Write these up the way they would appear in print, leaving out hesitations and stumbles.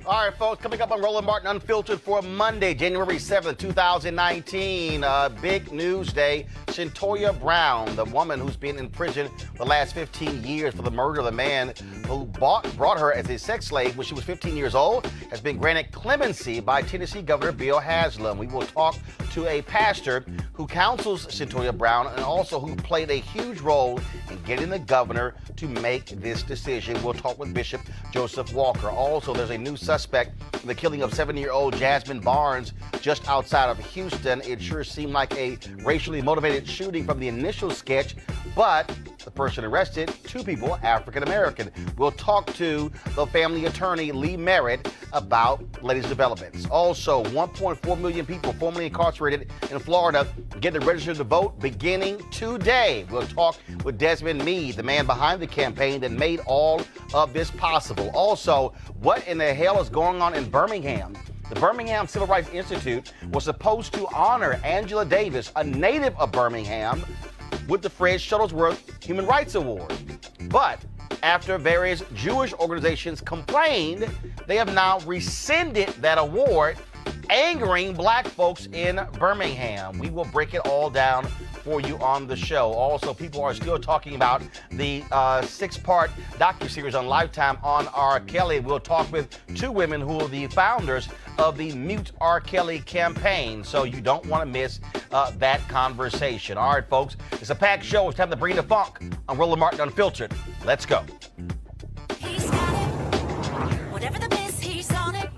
All right, folks, coming up on Roland Martin Unfiltered for Monday, January 7th, 2019. Big news day. Cyntoia Brown, the woman who's been in prison the last 15 years for the murder of the man who brought her as a sex slave when she was 15 years old, has been granted clemency by Tennessee Governor Bill Haslam. We will talk to a pastor who counsels Cyntoia Brown and also who played a huge role in getting the governor to make this decision. We'll talk with Bishop Joseph Walker. Also, there's a new suspect in the killing of 7-year-old Jasmine Barnes just outside of Houston. It sure seemed like a racially motivated shooting from the initial sketch, but the person arrested, 2 people, African American. We'll talk to the family attorney, Lee Merritt, about latest developments. Also, 1.4 million people formerly incarcerated in Florida get registered to vote beginning today. We'll talk with Desmond Meade, the man behind the campaign that made all of this possible. Also, what in the hell is going on in Birmingham? The Birmingham Civil Rights Institute was supposed to honor Angela Davis, a native of Birmingham, with the Fred Shuttlesworth Human Rights Award. But after various Jewish organizations complained, they have now rescinded that award, angering black folks in Birmingham. We will break it all down for you on the show. Also, people are still talking about the 6-part docu-series on Lifetime on R. Kelly. We'll talk with 2 women who are the founders of the Mute R. Kelly campaign, so you don't want to miss that conversation. All right, folks, it's a packed show. It's time to bring the funk on Roland Martin Unfiltered. Let's go. He's got it. Whatever the miss, he's on it.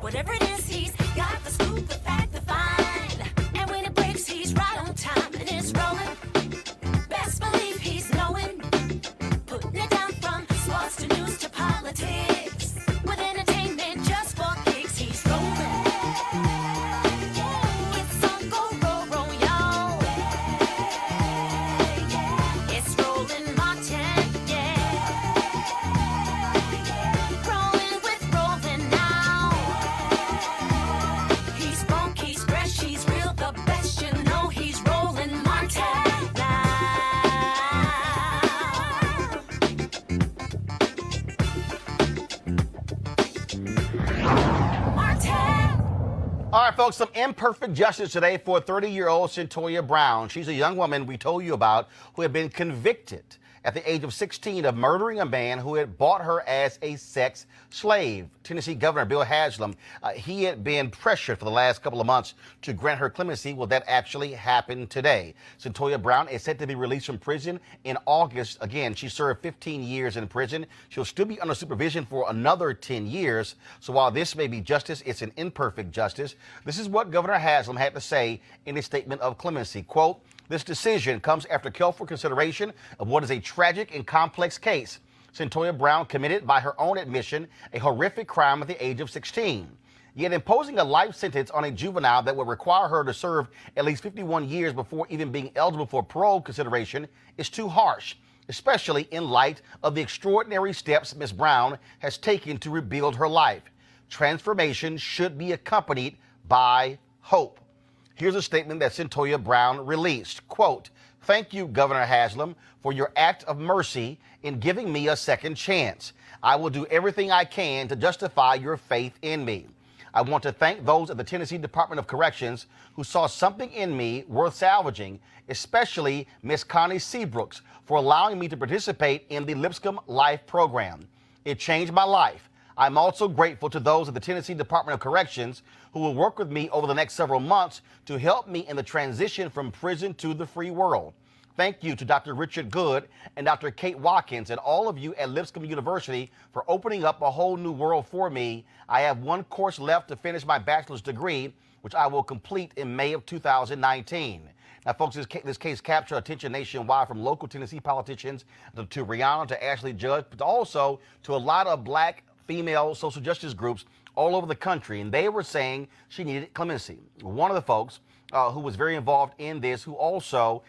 Whatever it is, he's got the scoop, the fact, the find. And when it breaks, he's right on time and it's rolling. Best believe he's knowing. Putting it down from sports to news to politics. With entertainment just for kicks, he's rolling. It's on go, roll, y'all. It's Roland Martin, yeah. Rolling with Roland now. He's funk, he's fresh, he's real, the best, you know he's Roland Martin now. Martin! All right, folks, some imperfect justice today for 30-year-old Cyntoia Brown. She's a young woman we told you about who had been convicted at the age of 16 of murdering a man who had bought her as a sex slave. Tennessee Governor Bill Haslam, he had been pressured for the last couple of months to grant her clemency. Well, that actually happened today. Cyntoia Brown is set to be released from prison in August. Again, she served 15 years in prison. She'll still be under supervision for another 10 years. So while this may be justice, it's an imperfect justice. This is what Governor Haslam had to say in his statement of clemency. Quote, "This decision comes after careful consideration of what is a tragic and complex case. Cyntoia Brown committed, by her own admission, a horrific crime at the age of 16. Yet imposing a life sentence on a juvenile that would require her to serve at least 51 years before even being eligible for parole consideration is too harsh, especially in light of the extraordinary steps Ms. Brown has taken to rebuild her life. Transformation should be accompanied by hope." Here's a statement that Cyntoia Brown released. Quote, "Thank you, Governor Haslam, for your act of mercy in giving me a second chance. I will do everything I can to justify your faith in me. I want to thank those at the Tennessee Department of Corrections who saw something in me worth salvaging, especially Ms. Connie Seabrooks, for allowing me to participate in the Lipscomb Life program. It changed my life. I'm also grateful to those at the Tennessee Department of Corrections who will work with me over the next several months to help me in the transition from prison to the free world. Thank you to Dr. Richard Good and Dr. Kate Watkins and all of you at Lipscomb University for opening up a whole new world for me. I have one course left to finish my bachelor's degree, which I will complete in May of 2019. Now, folks, this case captured attention nationwide, from local Tennessee politicians to Rihanna to Ashley Judd, but also to a lot of black female social justice groups all over the country, and they were saying she needed clemency. One of the folks who was very involved in this, who also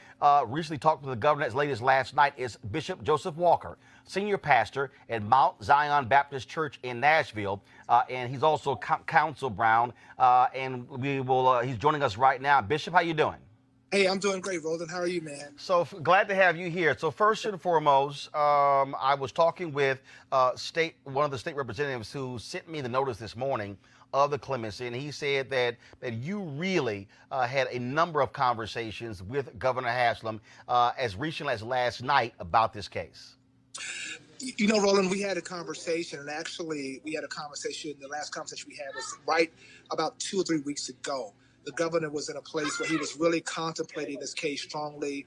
recently talked to the governor as late as last night, is Bishop Joseph Walker, senior pastor at Mount Zion Baptist Church in Nashville, and he's also counsel Brown, and he's joining us right now. Bishop, how you doing? Hey, I'm doing great, Roland. How are you, man? So glad to have you here. So first and foremost, I was talking with one of the state representatives who sent me the notice this morning of the clemency, and he said that you really had a number of conversations with Governor Haslam as recently as last night about this case. You know, Roland, we had a conversation, and actually, we had a conversation. The last conversation we had was right about 2 or 3 weeks ago. The governor was in a place where he was really contemplating this case strongly,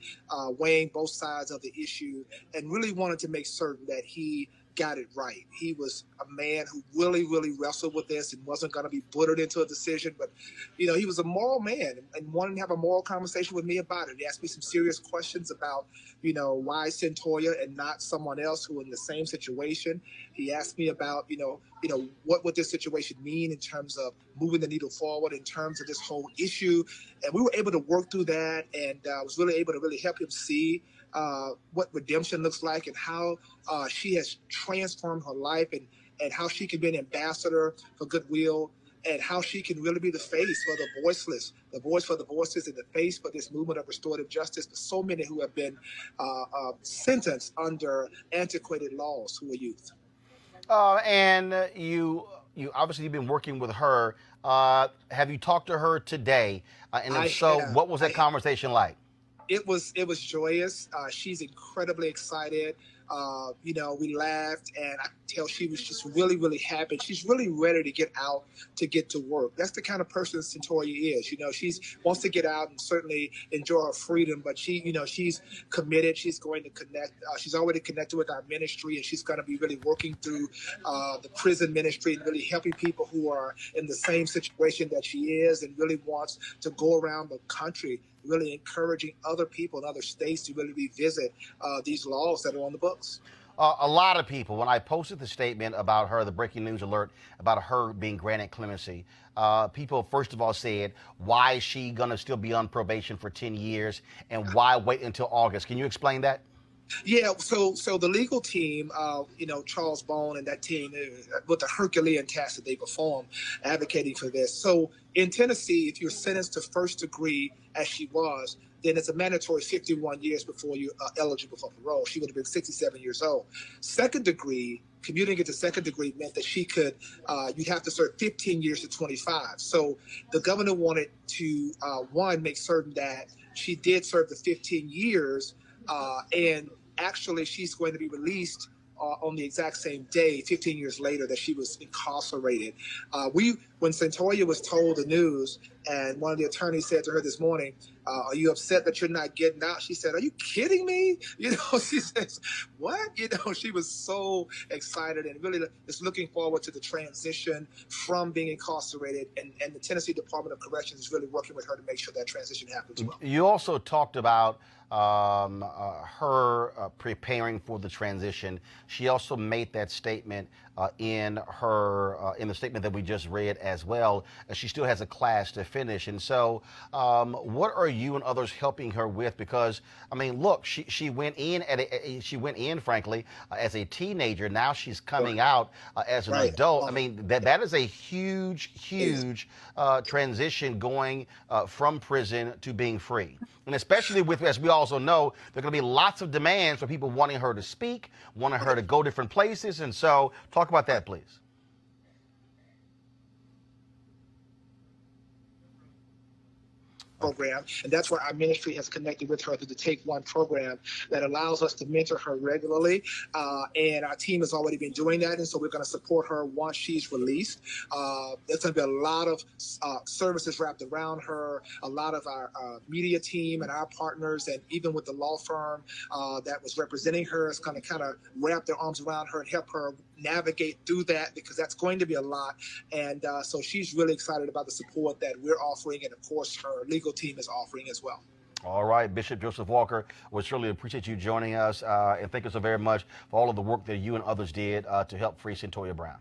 weighing both sides of the issue, and really wanted to make certain that he got it right. He was a man who really, really wrestled with this and wasn't going to be buttered into a decision. But, you know, he was a moral man and wanted to have a moral conversation with me about it. He asked me some serious questions about, you know, why Cyntoia and not someone else who in the same situation. He asked me about, what would this situation mean in terms of moving the needle forward in terms of this whole issue. And we were able to work through that, and I was really able to really help him see what redemption looks like and how she has transformed her life and how she can be an ambassador for goodwill and how she can really be the face for the voiceless, the voice for the voices, and the face for this movement of restorative justice for so many who have been sentenced under antiquated laws who are youth. And you obviously you've been working with her. Have you talked to her today? And if so, what was that conversation like? It was joyous. She's incredibly excited. We laughed, and I could tell she was just really, really happy. She's really ready to get out to get to work. That's the kind of person Cyntoia is. She wants to get out and certainly enjoy her freedom, but she's committed. She's going to connect. She's already connected with our ministry, and she's going to be really working through the prison ministry and really helping people who are in the same situation that she is, and really wants to go around the country really encouraging other people in other states to really revisit these laws that are on the books. A lot of people, when I posted the statement about her, the breaking news alert about her being granted clemency, people first of all said, why is she going to still be on probation for 10 years and why wait until August? Can you explain that? Yeah, so the legal team, Charles Bone and that team, with the Herculean task that they perform, advocating for this. So in Tennessee, if you're sentenced to first degree, as she was, then it's a mandatory 51 years before you're eligible for parole. She would have been 67 years old. Second degree, commuting it to second degree meant that she could, you'd have to serve 15 years to 25. So the governor wanted to, make certain that she did serve the 15 years, and actually she's going to be released on the exact same day, 15 years later, that she was incarcerated. When Cyntoia was told the news, and one of the attorneys said to her this morning, are you upset that you're not getting out? She said, are you kidding me? She says, what? She was so excited and really is looking forward to the transition from being incarcerated. And the Tennessee Department of Corrections is really working with her to make sure that transition happens well. You also talked about her preparing for the transition. She also made that statement in the statement that we just read as well. She still has a class to finish, and so what are you and others helping her with? Because I mean, look, she went in frankly as a teenager. Now she's coming out as an adult. I mean, that is a huge transition going from prison to being free, and especially with, as we also know, there are going to be lots of demands for people wanting her to speak, wanting her to go different places, and so talk about that, please. Program, and that's why our ministry has connected with her through the Take One program that allows us to mentor her regularly, and our team has already been doing that, and so we're going to support her once she's released. There's going to be a lot of services wrapped around her, a lot of our media team and our partners, and even with the law firm that was representing her is going to kind of wrap their arms around her and help her navigate through that, because that's going to be a lot. And so she's really excited about the support that we're offering, and of course her legal team is offering as well. All right, Bishop Joseph Walker, we certainly appreciate you joining us, and thank you so very much for all of the work that you and others did to help free Cyntoia Brown.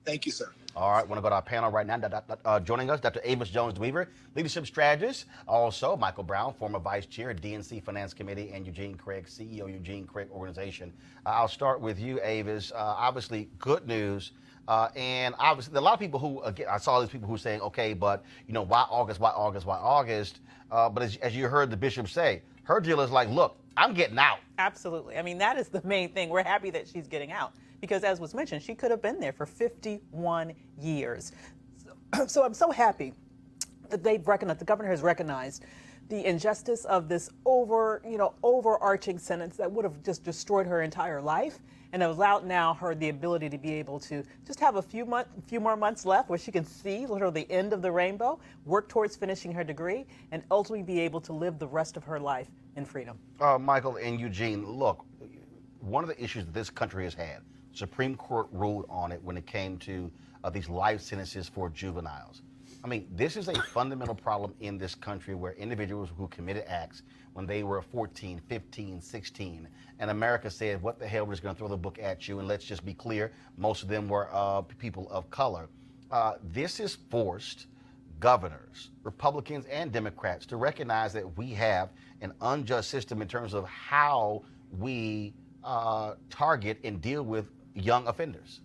Thank you, sir. All right, I want to go to our panel right now. Joining us, Dr. Amos Jones-Dweaver, leadership strategist. Also, Michael Brown, former vice chair, DNC Finance Committee, and Eugene Craig, CEO, Eugene Craig Organization. I'll start with you, Avis. Obviously, good news And obviously, there are a lot of people who, again, I saw these people who are saying, okay, but, why August, why August, why August? But as you heard the bishop say, her deal is like, look, I'm getting out. Absolutely. I mean, that is the main thing. We're happy that she's getting out because, as was mentioned, she could have been there for 51 years. So I'm so happy that the governor has recognized the injustice of this overarching sentence that would have just destroyed her entire life, and it allowed now her the ability to be able to just have a few more months left where she can see literally the end of the rainbow, work towards finishing her degree, and ultimately be able to live the rest of her life in freedom. Michael and Eugene, look, one of the issues that this country has had, Supreme Court ruled on it when it came to these life sentences for juveniles. I mean, this is a fundamental problem in this country where individuals who committed acts when they were 14, 15, 16, and America said, what the hell, we're just going to throw the book at you, and let's just be clear, most of them were people of color. This has forced governors, Republicans and Democrats, to recognize that we have an unjust system in terms of how we target and deal with young offenders.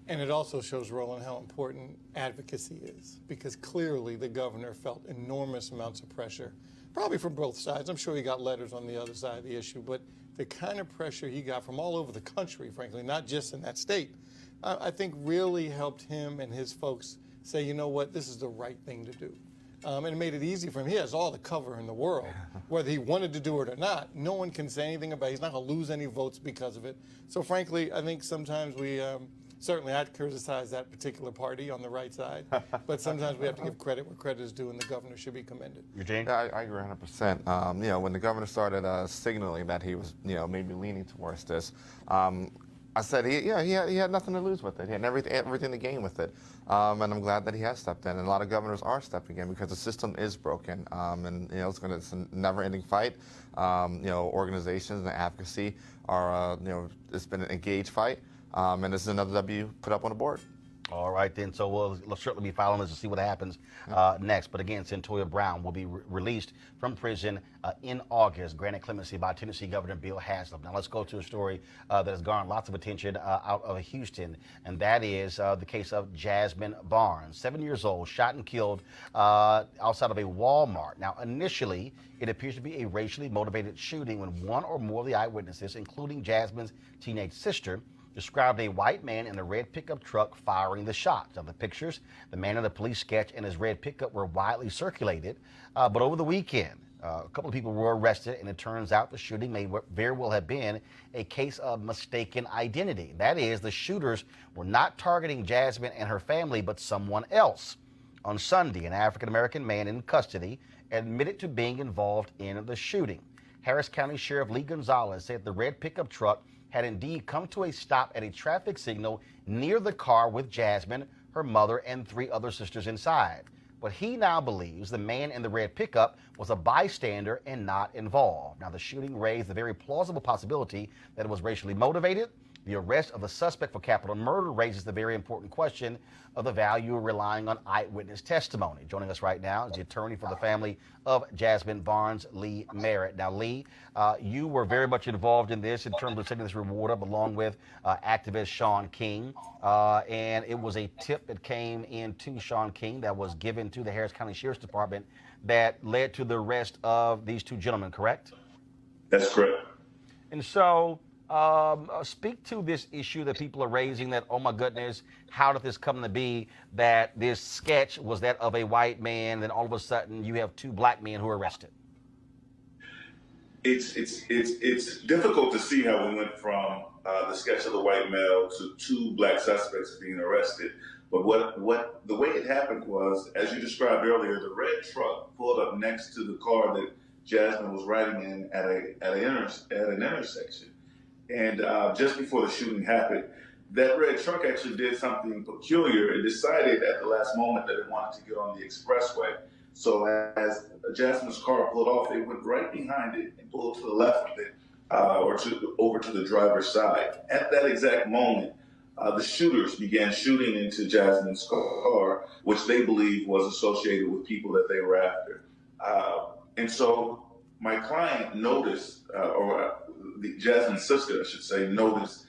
And it also shows, Roland, how important advocacy is, because clearly the governor felt enormous amounts of pressure, probably from both sides. I'm sure he got letters on the other side of the issue, but the kind of pressure he got from all over the country, frankly, not just in that state, I think really helped him and his folks say, you know what, this is the right thing to do. And it made it easy for him. He has all the cover in the world, whether he wanted to do it or not. No one can say anything about it. He's not going to lose any votes because of it. So frankly, I think sometimes we... Certainly, I'd criticize that particular party on the right side, but sometimes we have to give credit where credit is due, and the governor should be commended. Eugene? Yeah, I agree 100%. When the governor started signaling that he was, maybe leaning towards this, I said he had nothing to lose with it. He had everything to gain with it, and I'm glad that he has stepped in. And a lot of governors are stepping in because the system is broken, and it's a never-ending fight. Organizations and advocacy are, it's been an engaged fight. And this is another W put up on the board. All right, then. So we'll certainly be following this to see what happens next. But again, Cyntoia Brown will be released from prison in August, granted clemency by Tennessee Governor Bill Haslam. Now let's go to a story that has garnered lots of attention out of Houston, and that is the case of Jasmine Barnes, 7 years old, shot and killed outside of a Walmart. Now, initially, it appears to be a racially motivated shooting when one or more of the eyewitnesses, including Jasmine's teenage sister, described a white man in a red pickup truck firing the shots. Now, the pictures, the man in the police sketch and his red pickup were widely circulated. But over the weekend, a couple of people were arrested, and it turns out the shooting may very well have been a case of mistaken identity. That is, the shooters were not targeting Jasmine and her family, but someone else. On Sunday, an African-American man in custody admitted to being involved in the shooting. Harris County Sheriff Lee Gonzalez said the red pickup truck had indeed come to a stop at a traffic signal near the car with Jasmine, her mother, and 3 other sisters inside. But he now believes the man in the red pickup was a bystander and not involved. Now, the shooting raised the very plausible possibility that it was racially motivated. The arrest of the suspect for capital murder raises the very important question of the value of relying on eyewitness testimony. Joining us right now is the attorney for the family of Jasmine Barnes, Lee Merritt. Now, Lee, you were very much involved in this in terms of setting this reward up along with activist Shaun King. And it was a tip that came in to Shaun King that was given to the Harris County Sheriff's Department that led to the arrest of these 2 gentlemen, correct? That's correct. And so speak to this issue that people are raising that, oh my goodness, how did this come to be that this sketch was that of a white man, then all of a sudden you have 2 black men who are arrested? It's difficult to see how we went from the sketch of the white male to 2 black suspects being arrested. But the way it happened was, as you described earlier, the red truck pulled up next to the car that Jasmine was riding in at an intersection. And just before the shooting happened, that red truck actually did something peculiar. It decided at the last moment that it wanted to get on the expressway. So as Jasmine's car pulled off, it went right behind it and pulled to the left of it, over to the driver's side. At that exact moment, the shooters began shooting into Jasmine's car, which they believed was associated with people that they were after. And so my client noticed, Jasmine's sister, I should say, noticed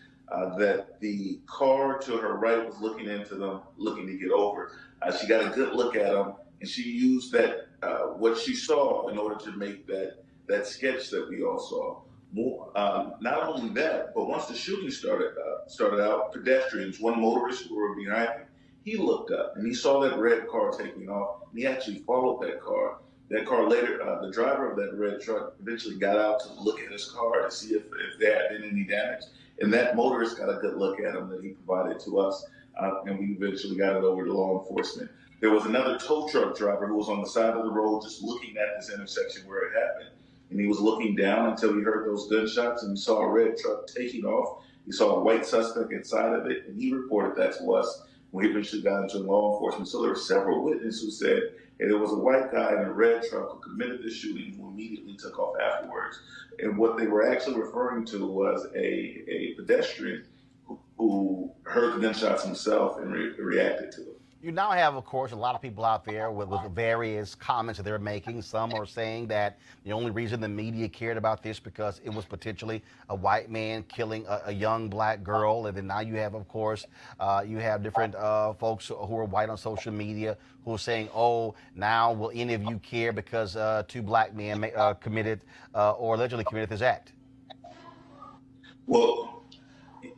that the car to her right was looking into them, looking to get over. She got a good look at them, and she used that what she saw in order to make that sketch that we all saw. More, not only that, but once the shooting started out, pedestrians, one motorist who were behind him, he looked up and he saw that red car taking off, and he actually followed that car. That car later, the driver of that red truck eventually got out to look at his car to see if there had been any damage. And that motorist got a good look at him that he provided to us, and we eventually got it over to law enforcement. There was another tow truck driver who was on the side of the road just looking at this intersection where it happened. And he was looking down until he heard those gunshots, and he saw a red truck taking off. He saw a white suspect inside of it, and he reported that to us. We eventually got into law enforcement. So there were several witnesses who said, hey, there was a white guy in a red truck who committed the shooting, who immediately took off afterwards. And what they were actually referring to was a pedestrian who heard the gunshots himself and reacted to them. You now have, of course, a lot of people out there with various comments that they're making. Some are saying that the only reason the media cared about this because it was potentially a white man killing a young black girl. And then now you have, of course, you have different folks who are white on social media who are saying, oh, now will any of you care because two black men committed or allegedly committed this act? Well,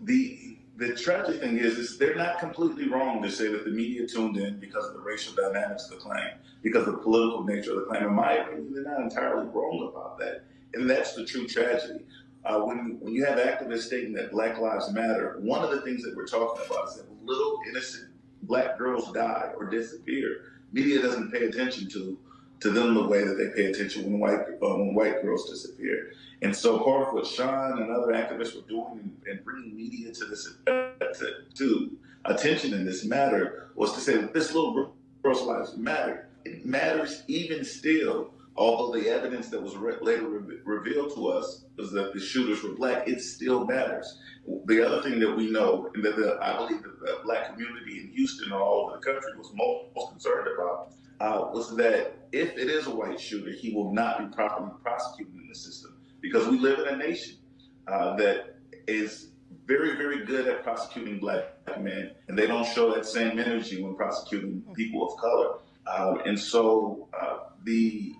the tragic thing is they're not completely wrong to say that the media tuned in because of the racial dynamics of the claim, because of the political nature of the claim. In my opinion, they're not entirely wrong about that. And that's the true tragedy. When you have activists stating that Black Lives Matter, one of the things that we're talking about is that little innocent black girls die or disappear. Media doesn't pay attention to them the way that they pay attention when white girls disappear. And so part of what Sean and other activists were doing and bringing media to this to attention in this matter was to say that this little girl's lives matter. It matters even still, although the evidence that was later revealed to us was that the shooters were black. It still matters. The other thing that we know, and that I believe that the black community in Houston and all over the country was most concerned about, was that if it is a white shooter, he will not be properly prosecuted in the system. Because we live in a nation that is very, very good at prosecuting black men, and they don't show that same energy when prosecuting people of color. And so the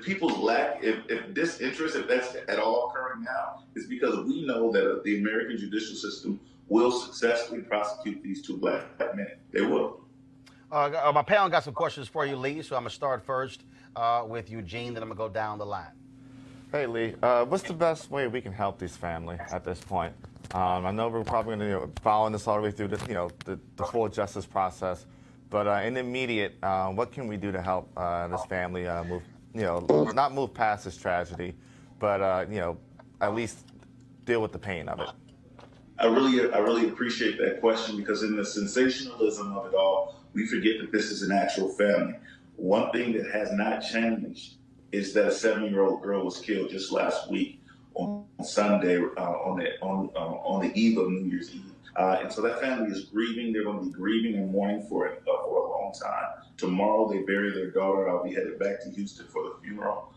people's lack, if disinterest, if that's at all occurring now, is because we know that the American judicial system will successfully prosecute these two black men. They will. My panel got some questions for you, Lee, so I'm going to start first with Eugene, then I'm going to go down the line. Hey, Lee, what's the best way we can help these families at this point? I know we're probably going to follow this all the way through the full justice process, but in the immediate, what can we do to help this family move, not move past this tragedy, but at least deal with the pain of it? I really appreciate that question, because in the sensationalism of it all, we forget that this is an actual family. One thing that has not changed is that a 7-year-old girl was killed just last week on Sunday on the eve of New Year's Eve. And so that family is grieving. They're going to be grieving and mourning for a long time. Tomorrow they bury their daughter. I'll be headed back to Houston for the funeral.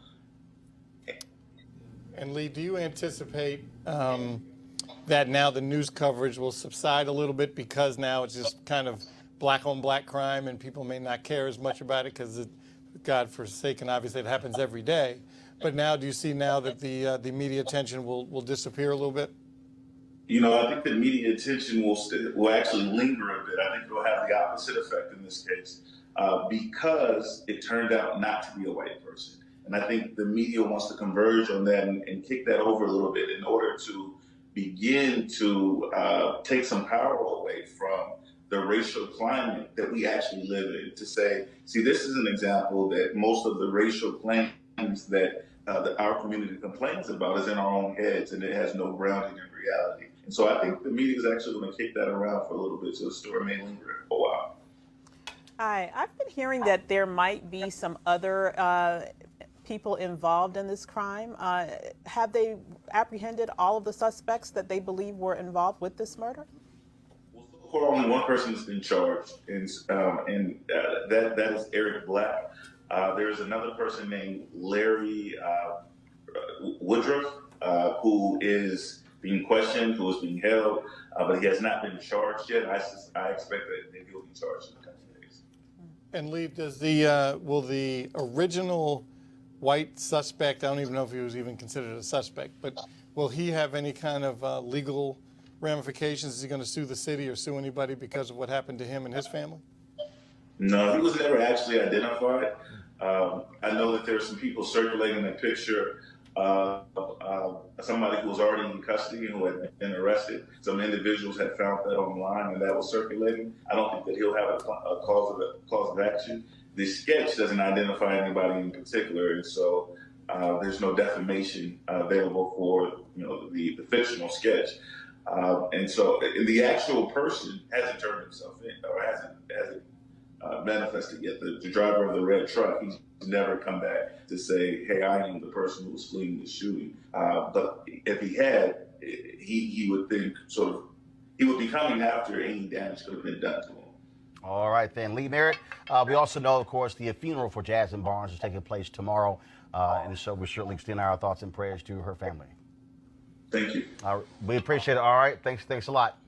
And Lee, do you anticipate that now the news coverage will subside a little bit because now it's just kind of black on black crime and people may not care as much about it because God forsaken, obviously it happens every day. But now, do you see now that the media attention will disappear a little bit? I think the media attention will actually linger a bit. I think it'll have the opposite effect in this case because it turned out not to be a white person. And I think the media wants to converge on that and kick that over a little bit in order to begin to take some power away from the racial climate that we actually live in, to say, see, this is an example that most of the racial claims that our community complains about is in our own heads, and it has no grounding in reality. And so I think the media is actually going to kick that around for a little bit, so the story may linger for a while. Hi, I've been hearing that there might be some other people involved in this crime. Have they apprehended all of the suspects that they believe were involved with this murder? Only one person has been charged, and that is Eric Black. There's another person named Larry Woodruff, who is being questioned, who is being held, but he has not been charged yet. I expect that he'll be charged in the coming days. And Lee, will the original white suspect, I don't even know if he was even considered a suspect, but will he have any kind of legal ramifications? Is he going to sue the city or sue anybody because of what happened to him and his family? No, he was never actually identified. I know that there are some people circulating a picture of somebody who was already in custody and who had been arrested. Some individuals had found that online, and that was circulating. I don't think that he'll have a cause of action. The sketch doesn't identify anybody in particular, and so there's no defamation available for the fictional sketch. And so the actual person hasn't turned himself in or hasn't manifested yet. The driver of the red truck, he's never come back to say, hey, I am the person who was fleeing the shooting. But if he had, he would think he would be coming after any damage could have been done to him. All right, then. Lee Merritt, we also know, of course, the funeral for Jasmine Barnes is taking place tomorrow. And so we certainly extend our thoughts and prayers to her family. Thank you. We appreciate it. All right. Thanks a lot.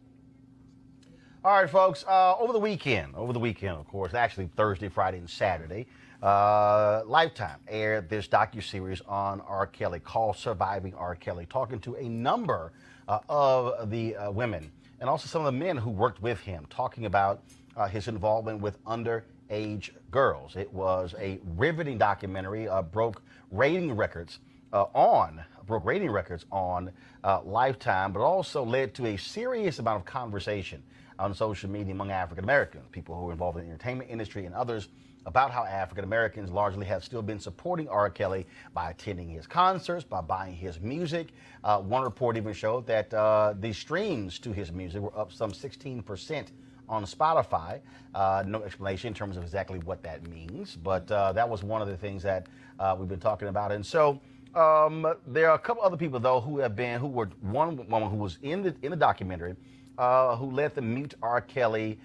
All right, folks. Over the weekend, of course, actually Thursday, Friday, and Saturday, Lifetime aired this docu-series on R. Kelly called Surviving R. Kelly, talking to a number of the women and also some of the men who worked with him, talking about his involvement with underage girls. It was a riveting documentary, broke rating records on Lifetime, but also led to a serious amount of conversation on social media among African Americans, people who are involved in the entertainment industry and others, about how African Americans largely have still been supporting R. Kelly by attending his concerts, by buying his music. One report even showed that the streams to his music were up some 16% on Spotify. No explanation in terms of exactly what that means, but that was one of the things that we've been talking about. And so there are a couple other people, though, one woman who was in the documentary, who led the Mute R. Kelly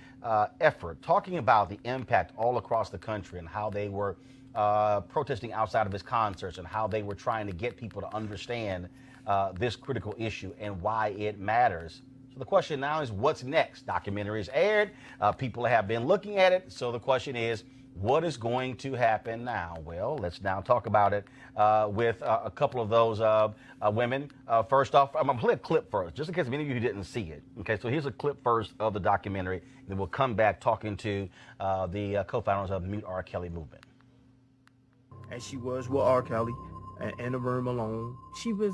effort, talking about the impact all across the country and how they were protesting outside of his concerts and how they were trying to get people to understand this critical issue and why it matters. So the question now is, what's next? Documentary is aired. People have been looking at it. So the question is, what is going to happen now? Well, let's now talk about it with a couple of those women. First off, I'm going to play a clip first, just in case many of you didn't see it. Okay, so here's a clip first of the documentary, and then we'll come back talking to the co-founders of the Mute R. Kelly movement. As she was with R. Kelly in a room alone. She was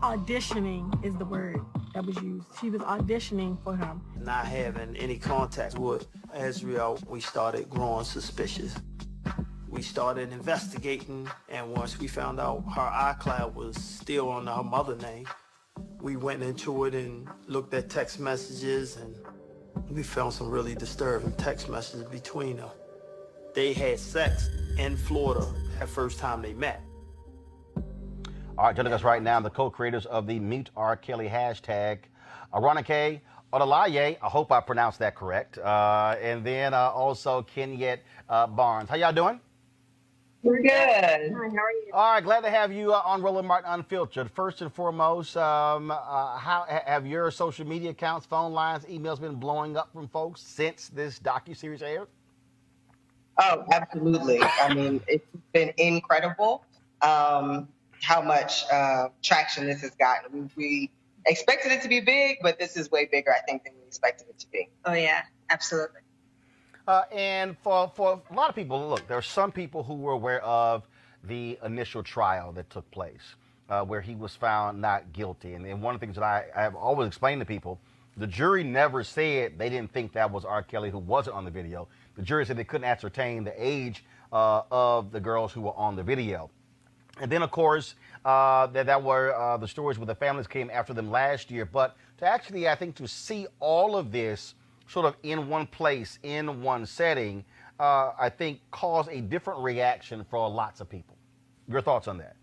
auditioning is the word that was used. She was auditioning for him. Not having any contact with Israel, we started growing suspicious. We started investigating, and once we found out her iCloud was still on her mother name, we went into it and looked at text messages, and we found some really disturbing text messages between them. They had sex in Florida that first time they met. All right, joining us right now, the co-creators of the Mute R. Kelly hashtag, Aronike Odalaye, I hope I pronounced that correct, and then also Cyntoia Barnes. How y'all doing? We're good. Hi, how are you? All right, glad to have you on Roland Martin Unfiltered. First and foremost, how have your social media accounts, phone lines, emails been blowing up from folks since this docuseries aired? Oh, absolutely. I mean, it's been incredible how much traction this has gotten. We expected it to be big, but this is way bigger, I think, than we expected it to be. Oh, yeah, absolutely. And for a lot of people, look, there are some people who were aware of the initial trial that took place where he was found not guilty. And one of the things that I have always explained to people, the jury never said they didn't think that was R. Kelly who wasn't on the video. The jury said they couldn't ascertain the age of the girls who were on the video. And then, of course, that were the stories where the families came after them last year. But to actually, I think, to see all of this sort of in one place, in one setting, I think caused a different reaction for lots of people. Your thoughts on that?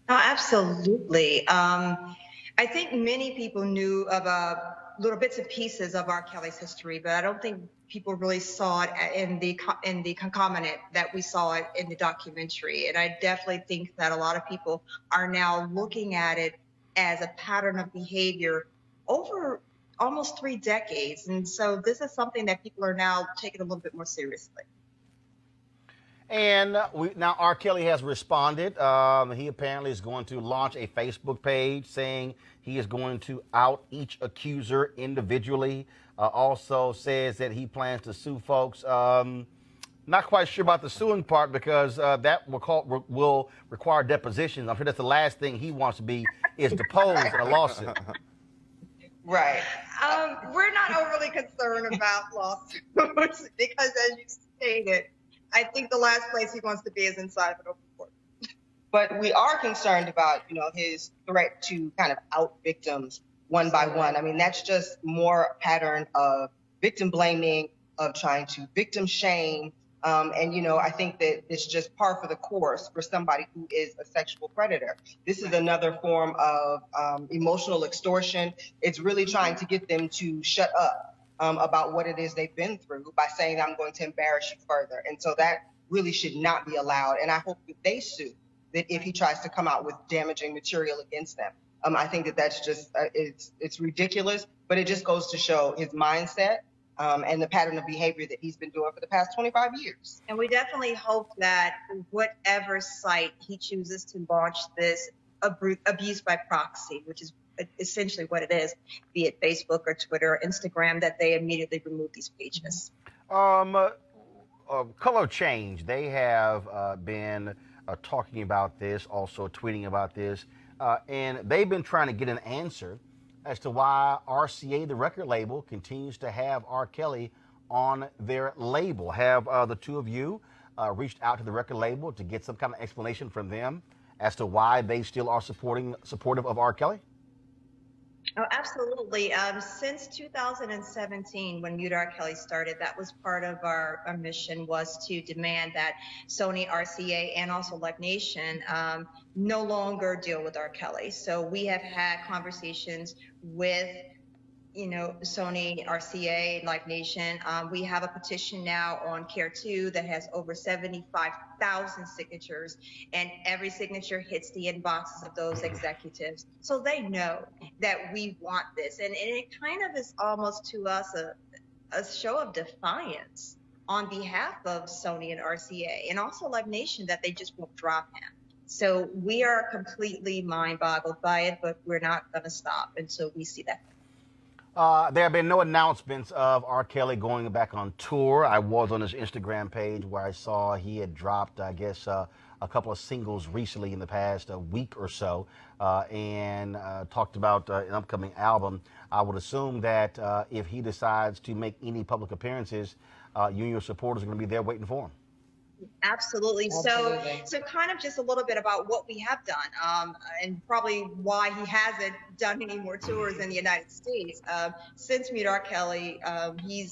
Oh, absolutely. I think many people knew about little bits and pieces of R. Kelly's history, but I don't think people really saw it in the concomitant that we saw it in the documentary. And I definitely think that a lot of people are now looking at it as a pattern of behavior over almost 3 decades. And so this is something that people are now taking a little bit more seriously. And now R. Kelly has responded. He apparently is going to launch a Facebook page saying he is going to out each accuser individually. Also says that he plans to sue folks. Not quite sure about the suing part because that will require depositions. I'm sure that's the last thing he wants to be is deposed in a lawsuit. Right. We're not overly concerned about lawsuits because, as you stated, I think the last place he wants to be is inside of an open court. But we are concerned about, his threat to kind of out victims one by one. I mean, that's just more a pattern of victim blaming, of trying to victim shame. And I think that it's just par for the course for somebody who is a sexual predator. This is another form of emotional extortion. It's really trying to get them to shut up about what it is they've been through by saying, I'm going to embarrass you further. And so that really should not be allowed. And I hope that they sue, that if he tries to come out with damaging material against them. I think that that's just, it's ridiculous, but it just goes to show his mindset and the pattern of behavior that he's been doing for the past 25 years. And we definitely hope that whatever site he chooses to launch this abuse by proxy, which is essentially what it is, be it Facebook or Twitter or Instagram, that they immediately remove these pages. Color Change, they have been talking about this, also tweeting about this, and they've been trying to get an answer as to why RCA, the record label, continues to have R. Kelly on their label. Have the two of you reached out to the record label to get some kind of explanation from them as to why they still are supportive of R. Kelly? Oh, absolutely. Since 2017, when Mute R. Kelly started, that was part of our mission, was to demand that Sony, RCA, and also Live Nation no longer deal with R. Kelly. So we have had conversations with Sony, RCA, Live Nation. We have a petition now on Care 2 that has over 75,000 signatures, and every signature hits the inboxes of those executives. So they know that we want this. And it kind of is almost to us a show of defiance on behalf of Sony and RCA, and also Live Nation, that they just won't drop him. So we are completely mind-boggled by it, but we're not going to stop until we see that. There have been no announcements of R. Kelly going back on tour. I was on his Instagram page where I saw he had dropped, I guess, a couple of singles recently in the past week or so, and talked about an upcoming album. I would assume that if he decides to make any public appearances, you and your supporters are going to be there waiting for him. Absolutely. So kind of just a little bit about what we have done, and probably why he hasn't done any more tours in the United States. Since Mute R. Kelly, he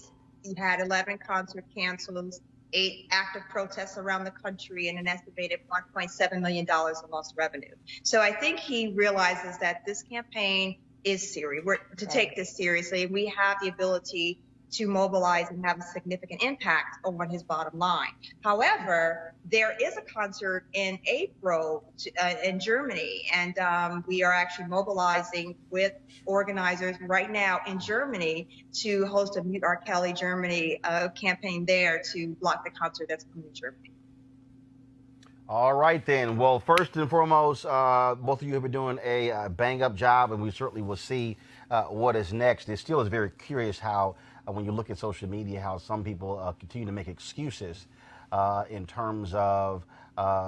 had 11 concert cancels, 8 active protests around the country, and an estimated $1.7 million in lost revenue. So I think he realizes that this campaign is serious. We're to take this seriously. We have the ability to mobilize and have a significant impact on his bottom line. However, there is a concert in April in Germany, and we are actually mobilizing with organizers right now in Germany to host a Mute R. Kelly Germany campaign there to block the concert that's coming to Germany. All right, then. Well, first and foremost, both of you have been doing a bang-up job, and we certainly will see what is next. It still is very curious how, when you look at social media, how some people continue to make excuses in terms of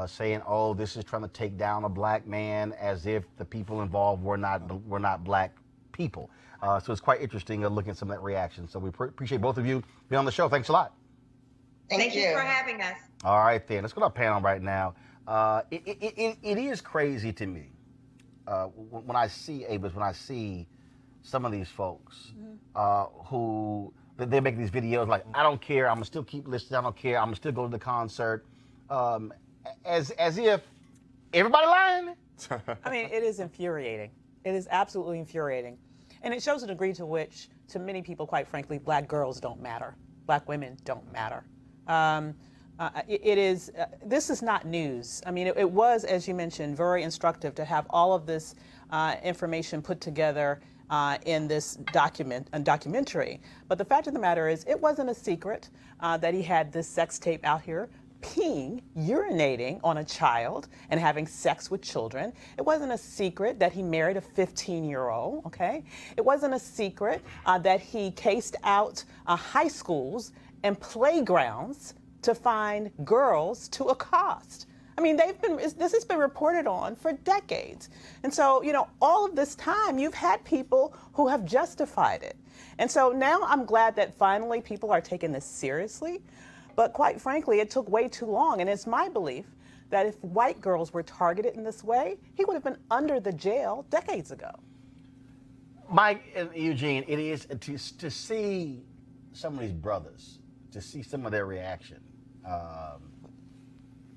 saying, "Oh, this is trying to take down a black man," as if the people involved were not black people. So it's quite interesting looking at some of that reaction. So we appreciate both of you being on the show. Thanks a lot. Thank you for having us. All right, then. Let's go to our panel right now. It is crazy to me when I see some of these folks who they make these videos like, I don't care, I'm gonna still keep listening, I don't care, I'm gonna still go to the concert, as if everybody lying. I mean, it is infuriating. It is absolutely infuriating, and it shows a degree to which, to many people, quite frankly, black girls don't matter, black women don't matter. It is. This is not news. I mean, it was, as you mentioned, very instructive to have all of this information put together in this documentary. But the fact of the matter is, it wasn't a secret that he had this sex tape out here, peeing, urinating on a child and having sex with children. It wasn't a secret that he married a 15-year-old, okay? It wasn't a secret that he cased out high schools and playgrounds to find girls to accost. I mean, this has been reported on for decades. And so, you know, all of this time, you've had people who have justified it. And so now I'm glad that finally people are taking this seriously. But quite frankly, it took way too long. And it's my belief that if white girls were targeted in this way, he would have been under the jail decades ago. Mike and Eugene, it is to see some of these brothers, to see some of their reaction.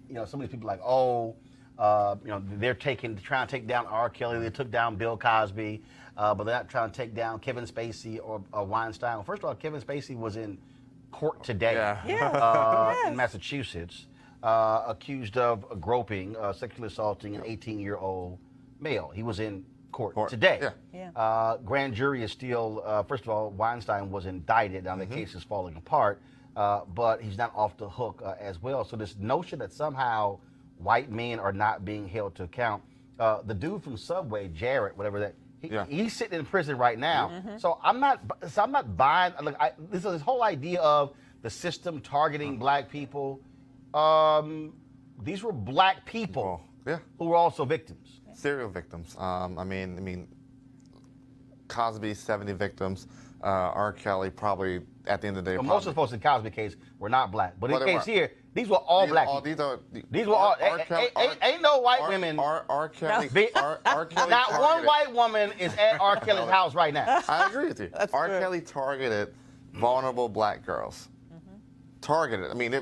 You know, some of these people like, you know, they're trying to take down R. Kelly. They took down Bill Cosby, but they're not trying to take down Kevin Spacey or Weinstein. Well, first of all, Kevin Spacey was in court today in Massachusetts, accused of groping, sexually assaulting an 18-year-old male. He was in court today. Grand jury is still, first of all, Weinstein was indicted. Now the case is falling apart, but he's not off the hook as well. So this notion that somehow white men are not being held to account. The dude from Subway, Jarrett, whatever that, he's sitting in prison right now. So I'm not buying. Look, this whole idea of the system targeting black people. These were black people who were also victims. Serial victims. I mean, Cosby, 70 victims. R. Kelly, probably at the end of the day. Well, most of the folks in the Cosby case were not black, but in the case here, these were all black people. These were all. Ain't no white women. R. Kelly. R. Kelly. Not one white woman is at R. Kelly's house right now. I agree with you. R. Kelly targeted vulnerable black girls. Targeted. I mean,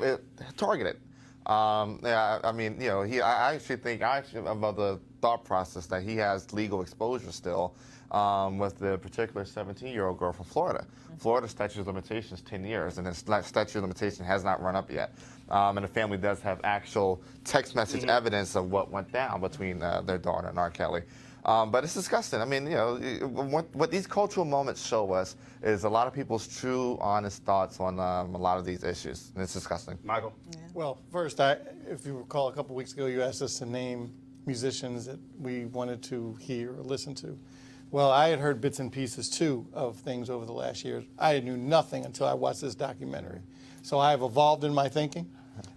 targeted. I mean, you know, I actually think about the thought process that he has legal exposure still with the particular 17-year-old girl from Florida. Florida statute of limitations 10 years, and the statute of limitation has not run up yet. And the family does have actual text message evidence of what went down between their daughter and R. Kelly. But it's disgusting. I mean, you know, what these cultural moments show us is a lot of people's true, honest thoughts on a lot of these issues. And it's disgusting. Michael? Well, first, if you recall, a couple weeks ago, you asked us to name musicians that we wanted to hear or listen to. Well, I had heard bits and pieces, too, of things over the last years. I knew nothing until I watched this documentary. So I have evolved in my thinking,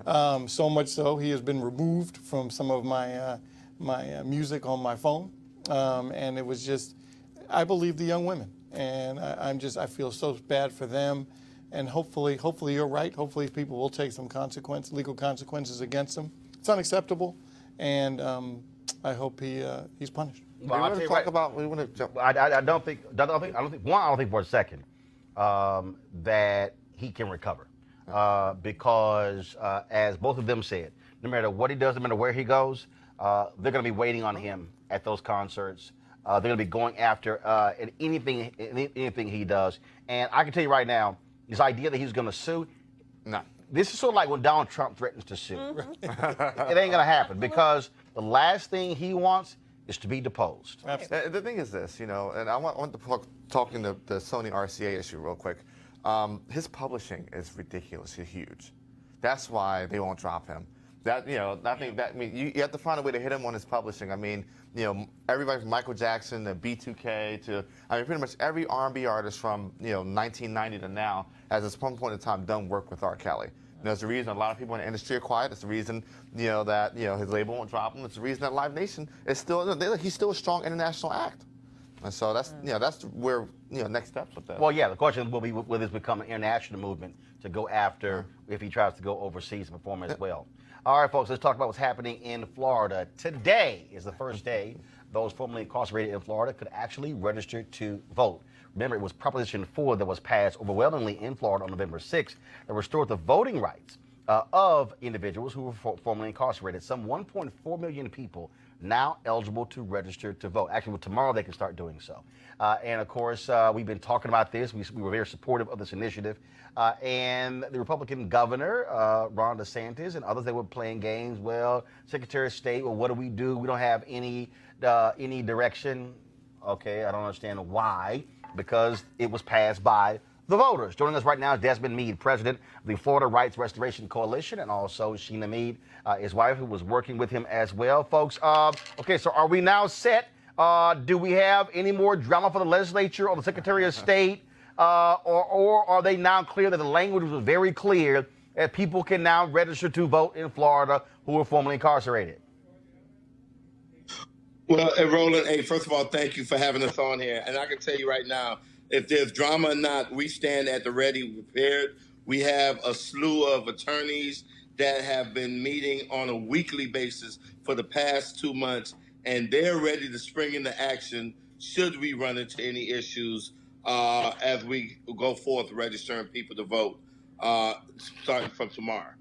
so much so he has been removed from some of my music on my phone. And it was just, I believe the young women. And I feel so bad for them. And hopefully you're right. Hopefully people will take some legal consequences against them. It's unacceptable. And I hope he's punished. Well, I don't think for a second that he can recover because as both of them said, no matter what he does, no matter where he goes, they're going to be waiting on him at those concerts. They're going to be going after anything he does. And I can tell you right now, this idea that he's going to sue, no. This is sort of like when Donald Trump threatens to sue. It ain't going to happen because the last thing he wants is to be deposed. The thing is this, you know, and I want to talking the Sony RCA issue real quick. His publishing is ridiculously huge. That's why they won't drop him. That, you know, I think that, I mean, you have to find a way to hit him on his publishing. I mean, you know, everybody from Michael Jackson to B2K to, I mean, pretty much every R&B artist from, you know, 1990 to now has at some point in time done work with R. Kelly. And there's a reason a lot of people in the industry are quiet. It's the reason, you know, that, you know, his label won't drop him. It's the reason that Live Nation is still, he's still a strong international act. And so that's, you know, that's where, you know, next steps with that. Well, yeah, the question will be, will this become an international movement to go after if he tries to go overseas and perform as well? All right, folks, let's talk about what's happening in Florida. Today is the first day those formerly incarcerated in Florida could actually register to vote. Remember, it was Proposition 4 that was passed overwhelmingly in Florida on November 6th that restored the voting rights of individuals who were formerly incarcerated. Some 1.4 million people now eligible to register to vote. Actually, tomorrow they can start doing so. And of course, we've been talking about this. We were very supportive of this initiative. And the Republican governor, Ron DeSantis, and others, they were playing games. Well, Secretary of State, well, what do? We don't have any direction. Okay, I don't understand why. Because it was passed by the voters. Joining us right now is Jasmine Meade, president of the Florida Rights Restoration Coalition, and also Sheena Meade, his wife, who was working with him as well. Folks, okay, so are we now set? Do we have any more drama for the legislature or the Secretary of State? Or are they now clear that the language was very clear that people can now register to vote in Florida who were formerly incarcerated? Well, Roland, hey, first of all, thank you for having us on here. And I can tell you right now, if there's drama or not, we stand at the ready, prepared. We have a slew of attorneys that have been meeting on a weekly basis for the past 2 months, and they're ready to spring into action should we run into any issues as we go forth registering people to vote starting from tomorrow.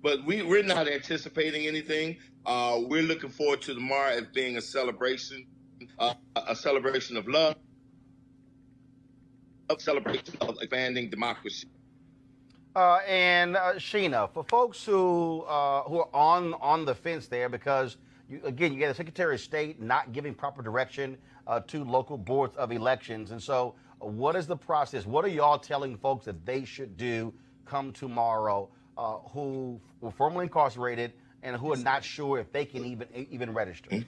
But we're not anticipating anything. We're looking forward to tomorrow as being a celebration of love, a celebration of expanding democracy. And Sheena, for folks who are on the fence there, because you got the Secretary of State not giving proper direction to local boards of elections, and so what is the process? What are y'all telling folks that they should do come tomorrow? Who were formerly incarcerated and who are not sure if they can even register?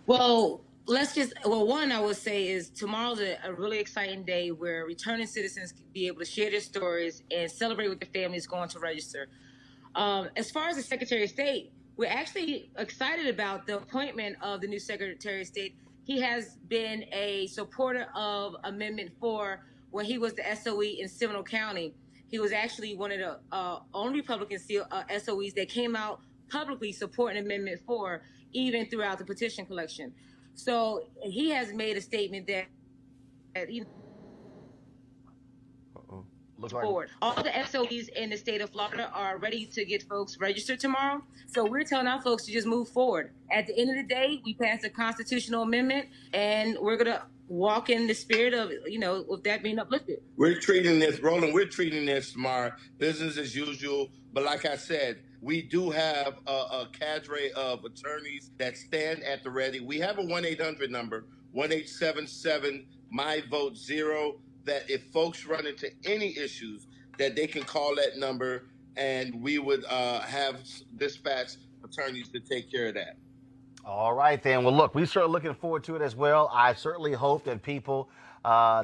Well, one I would say is tomorrow's a really exciting day where returning citizens can be able to share their stories and celebrate with their families going to register. As far as the Secretary of State, we're actually excited about the appointment of the new Secretary of State. He has been a supporter of Amendment 4 when he was the SOE in Seminole County. He was actually one of the only Republican SOEs that came out publicly supporting Amendment 4, even throughout the petition collection. So he has made a statement that forward. All the SOEs in the state of Florida are ready to get folks registered tomorrow. So we're telling our folks to just move forward. At the end of the day, we passed a constitutional amendment, and we're going to walk in the spirit of, with that being uplifted. We're treating this, Roland, tomorrow, business as usual. But like I said, we do have a cadre of attorneys that stand at the ready. We have a 1-800 number, 1-877-MY-VOTE-0, that if folks run into any issues, that they can call that number, and we would have dispatch attorneys to take care of that. All right, then. Well, look, we're certainly looking forward to it as well. I certainly hope that people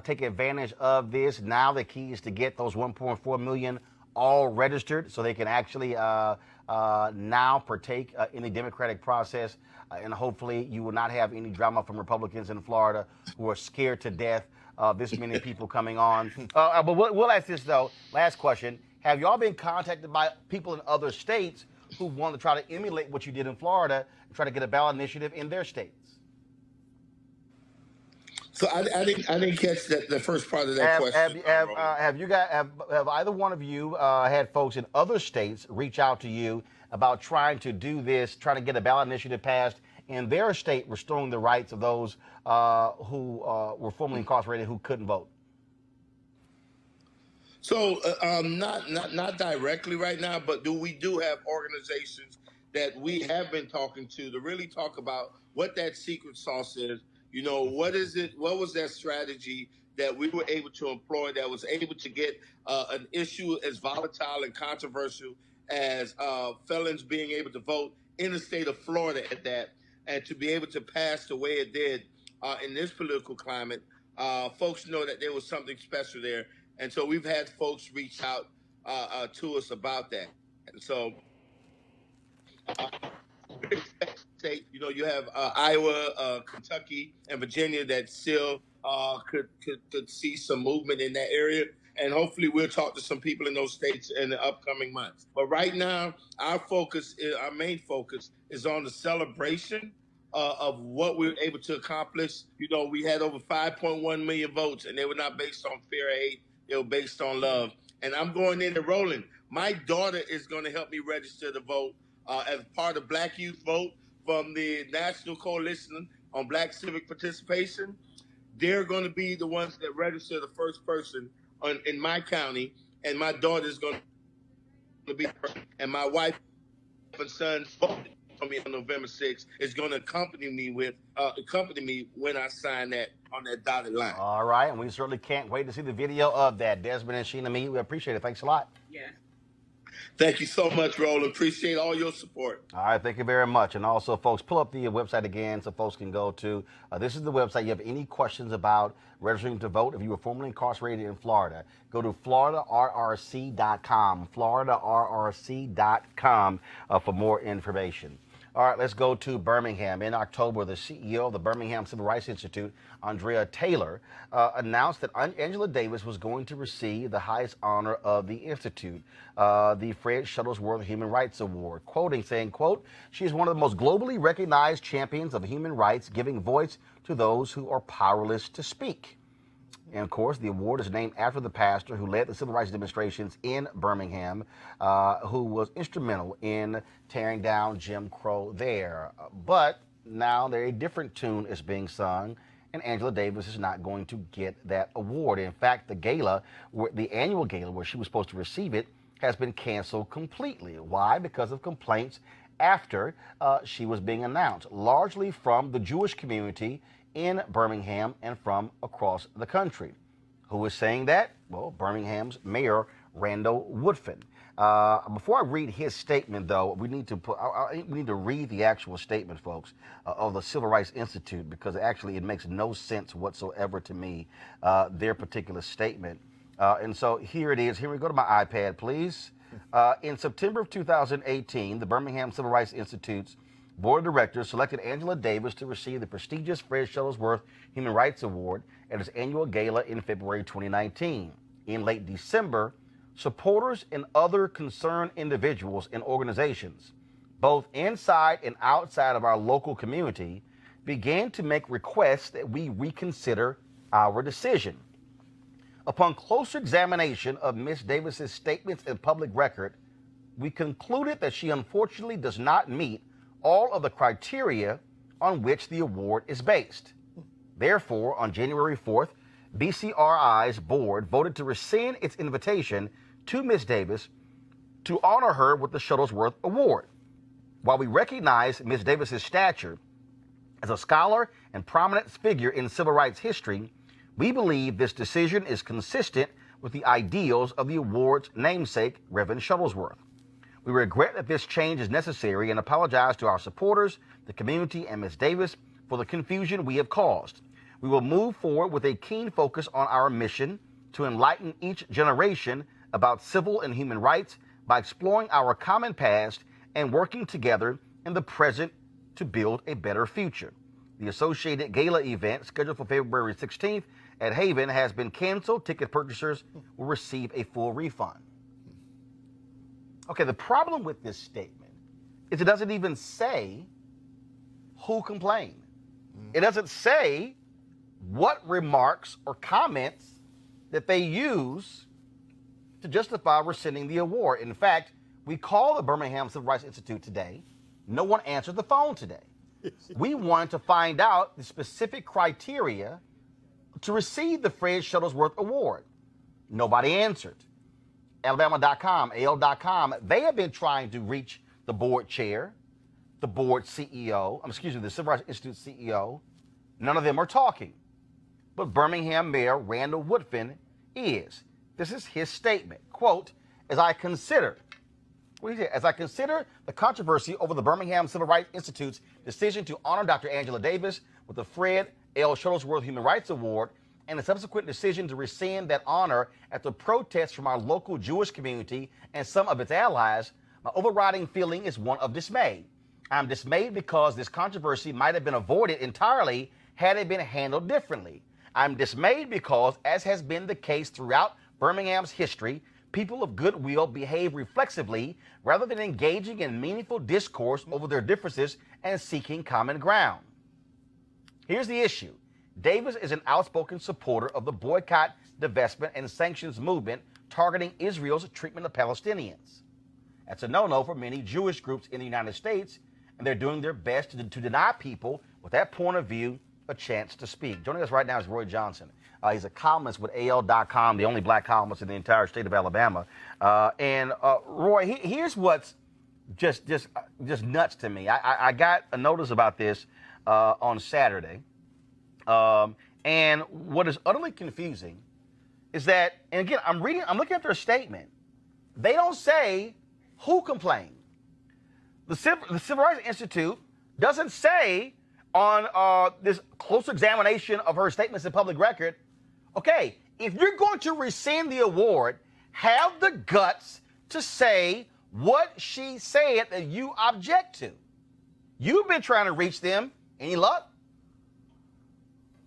take advantage of this. Now the key is to get those 1.4 million all registered so they can actually now partake in the democratic process. And hopefully you will not have any drama from Republicans in Florida who are scared to death of this many people coming on. But we'll ask this, though. Last question. Have y'all been contacted by people in other states who want to try to emulate what you did in Florida and try to get a ballot initiative in their states? So I didn't catch the first part of that question. Have either one of you had folks in other states reach out to you about trying to do this, trying to get a ballot initiative passed in their state, restoring the rights of those who were formerly incarcerated who couldn't vote? So not directly right now, but we do have organizations that we have been talking to really talk about what that secret sauce is. What is it? What was that strategy that we were able to employ that was able to get an issue as volatile and controversial as felons being able to vote in the state of Florida at that, and to be able to pass the way it did in this political climate? Folks know that there was something special there. And so we've had folks reach out to us about that. And so, you have Iowa, Kentucky, and Virginia that still could see some movement in that area. And hopefully we'll talk to some people in those states in the upcoming months. But right now, our main focus is on the celebration of what we were able to accomplish. We had over 5.1 million votes, and they were not based on fear or hate. They were based on love. And I'm going in and Roland. My daughter is going to help me register to vote as part of Black Youth Vote from the National Coalition on Black Civic Participation. They're going to be the ones that register the first person in my county, and my daughter is going to be, and my wife and son voted for me on November 6th is going to accompany me when I sign that on that dotted line. All right, and we certainly can't wait to see the video of that. Desmond and Sheena Mead, we appreciate it. Thanks a lot. Yeah. Thank you so much, Roland. Appreciate all your support. All right, thank you very much. And also, folks, pull up the website again so folks can go to. This is the website. You have any questions about registering to vote if you were formerly incarcerated in Florida, go to floridarrc.com, floridarrc.com for more information. All right, let's go to Birmingham. In October, the CEO of the Birmingham Civil Rights Institute, Andrea Taylor, announced that Angela Davis was going to receive the highest honor of the Institute, the Fred Shuttlesworth Human Rights Award, saying, quote, she is one of the most globally recognized champions of human rights, giving voice to those who are powerless to speak. And of course, the award is named after the pastor who led the civil rights demonstrations in Birmingham, who was instrumental in tearing down Jim Crow there. But now a different tune is being sung, and Angela Davis is not going to get that award. In fact, the annual gala where she was supposed to receive it has been canceled completely. Why? Because of complaints after she was being announced, largely from the Jewish community in Birmingham and from across the country. Who is saying that? Well, Birmingham's Mayor Randall Woodfin. Before I read his statement, though, we need to read the actual statement, folks, of the Civil Rights Institute, because actually it makes no sense whatsoever to me, their particular statement. And so here it is. Here we go to my iPad, please. In September of 2018, the Birmingham Civil Rights Institute's Board of Directors selected Angela Davis to receive the prestigious Fred Shuttlesworth Human Rights Award at its annual gala in February 2019. In late December, supporters and other concerned individuals and organizations, both inside and outside of our local community, began to make requests that we reconsider our decision. Upon closer examination of Ms. Davis's statements and public record, we concluded that she unfortunately does not meet all of the criteria on which the award is based. Therefore, on January 4th, BCRI's board voted to rescind its invitation to Ms. Davis to honor her with the Shuttlesworth Award. While we recognize Ms. Davis's stature as a scholar and prominent figure in civil rights history, we believe this decision is consistent with the ideals of the award's namesake, Reverend Shuttlesworth. We regret that this change is necessary and apologize to our supporters, the community, and Ms. Davis for the confusion we have caused. We will move forward with a keen focus on our mission to enlighten each generation about civil and human rights by exploring our common past and working together in the present to build a better future. The associated gala event, scheduled for February 16th at Haven, has been canceled. Ticket purchasers will receive a full refund. Okay, the problem with this statement is it doesn't even say who complained. It doesn't say what remarks or comments that they use to justify rescinding the award. In fact, we called the Birmingham Civil Rights Institute today. No one answered the phone today. We wanted to find out the specific criteria to receive the Fred Shuttlesworth Award. Nobody answered. Alabama.com, AL.com, they have been trying to reach the board chair, the board CEO, the Civil Rights Institute CEO. None of them are talking. But Birmingham Mayor Randall Woodfin is. This is his statement. Quote, as I consider the controversy over the Birmingham Civil Rights Institute's decision to honor Dr. Angela Davis with the Fred L. Shuttlesworth Human Rights Award and the subsequent decision to rescind that honor after protests from our local Jewish community and some of its allies, my overriding feeling is one of dismay. I'm dismayed because this controversy might have been avoided entirely had it been handled differently. I'm dismayed because, as has been the case throughout Birmingham's history, people of goodwill behave reflexively rather than engaging in meaningful discourse over their differences and seeking common ground. Here's the issue. Davis is an outspoken supporter of the boycott, divestment, and sanctions movement targeting Israel's treatment of Palestinians. That's a no-no for many Jewish groups in the United States, and they're doing their best to deny people with that point of view a chance to speak. Joining us right now is Roy Johnson. He's a columnist with AL.com, the only black columnist in the entire state of Alabama. Roy, here's what's just nuts to me. I got a notice about this on Saturday, and what is utterly confusing is that, and again, I'm looking at their statement. They don't say who complained. The Civil Rights Institute doesn't say on this close examination of her statements in public record, okay, if you're going to rescind the award, have the guts to say what she said that you object to. You've been trying to reach them. Any luck?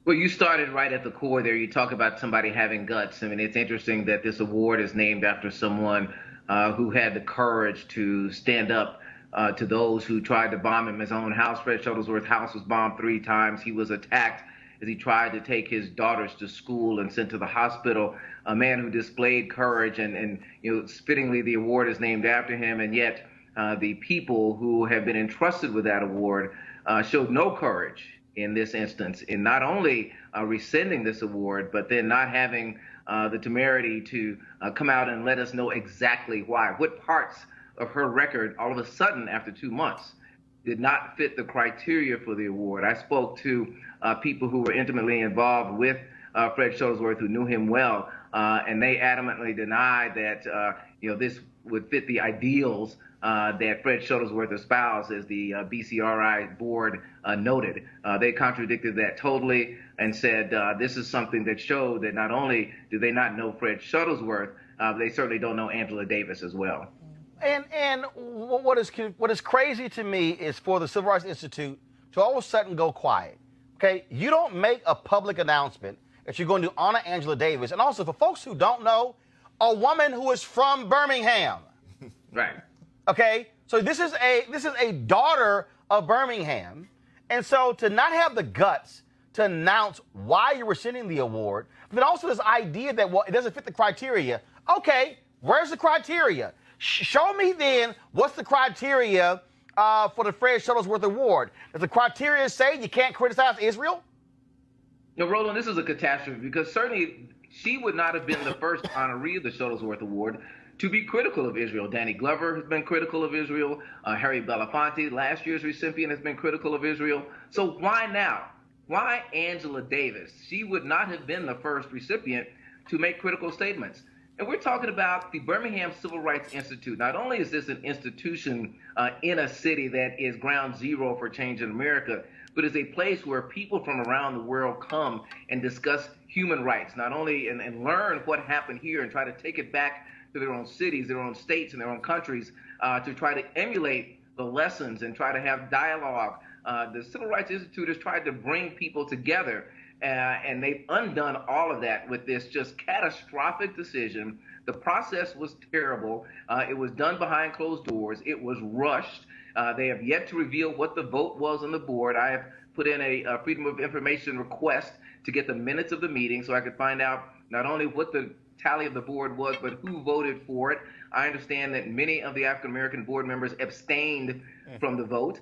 Well, you started right at the core there. You talk about somebody having guts. I mean, it's interesting that this award is named after someone who had the courage to stand up to those who tried to bomb him. His own house, Fred Shuttlesworth's house, was bombed 3 times. He was attacked as he tried to take his daughters to school and sent to the hospital. A man who displayed courage, and fittingly, the award is named after him. And yet, the people who have been entrusted with that award showed no courage in this instance, in not only rescinding this award, but then not having the temerity to come out and let us know exactly why. What parts of her record, all of a sudden, after 2 months, did not fit the criteria for the award. I spoke to people who were intimately involved with Fred Shuttlesworth, who knew him well, and they adamantly denied that this would fit the ideals that Fred Shuttlesworth espoused, as the BCRI board noted. They contradicted that totally and said this is something that showed that not only do they not know Fred Shuttlesworth, they certainly don't know Angela Davis as well. And what is crazy to me is for the Civil Rights Institute to all of a sudden go quiet. Okay, you don't make a public announcement that you're going to honor Angela Davis, and also for folks who don't know, a woman who is from Birmingham. Right. Okay, so this is a daughter of Birmingham, and so to not have the guts to announce why you're rescinding the award, but then also this idea that, well, it doesn't fit the criteria. Okay, where's the criteria? Show me then what's the criteria for the Fred Shuttlesworth Award. Does the criteria say you can't criticize Israel? Roland, this is a catastrophe, because certainly she would not have been the first honoree of the Shuttlesworth Award to be critical of Israel. Danny Glover has been critical of Israel. Harry Belafonte, last year's recipient, has been critical of Israel. So why now? Why Angela Davis? She would not have been the first recipient to make critical statements. And we're talking about the Birmingham Civil Rights Institute. Not only is this an institution in a city that is ground zero for change in America, but is a place where people from around the world come and discuss human rights, not only and learn what happened here and try to take it back to their own cities, their own states, and their own countries to try to emulate the lessons and try to have dialogue. The Civil Rights Institute has tried to bring people together, and they've undone all of that with this just catastrophic decision. The process was terrible. It was done behind closed doors. It was rushed. They have yet to reveal what the vote was on the board. I have put in a Freedom of Information request to get the minutes of the meeting so I could find out not only what the tally of the board was, but who voted for it. I understand that many of the African-American board members abstained from the vote,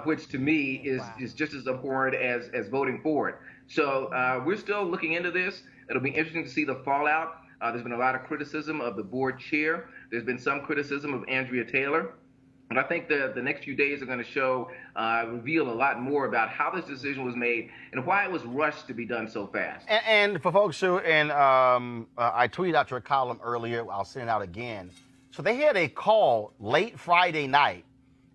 which to me is just as abhorrent as voting for it. So we're still looking into this. It'll be interesting to see the fallout. There's been a lot of criticism of the board chair. There's been some criticism of Andrea Taylor. And I think the next few days are going to reveal a lot more about how this decision was made and why it was rushed to be done so fast. And for folks who, I tweeted out your column earlier, I'll send it out again. So they had a call late Friday night.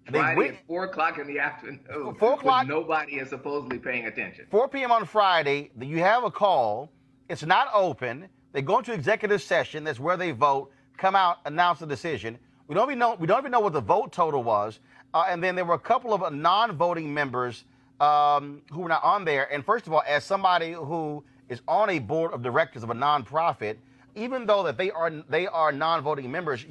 Friday at 4 o'clock in the afternoon. 4 o'clock. Nobody is supposedly paying attention. 4 p.m. on Friday, you have a call. It's not open. They go into executive session. That's where they vote, come out, announce the decision. We don't even know what the vote total was. And then there were a couple of non-voting members who were not on there. And first of all, as somebody who is on a board of directors of a nonprofit, even though that they are non-voting members,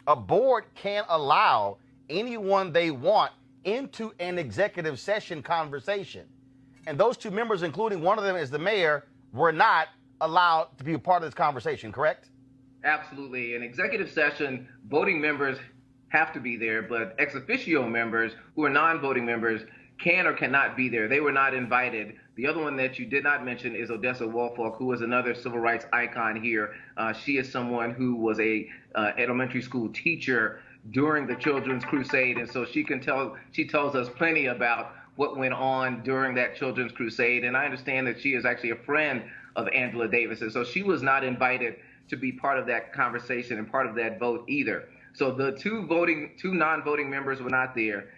a board can't allow anyone they want into an executive session conversation. And those two members, including one of them is the mayor, were not allowed to be a part of this conversation, correct? Absolutely. In executive session, voting members have to be there, but ex officio members who are non-voting members can or cannot be there. They were not invited. The other one that you did not mention is Odessa Woolfolk, who was another civil rights icon here. She is someone who was a elementary school teacher during the Children's Crusade, and so she tells us plenty about what went on during that Children's Crusade. And I understand that she is actually a friend of Angela Davis, and so she was not invited to be part of that conversation and part of that vote either. So the two non-voting members were not there.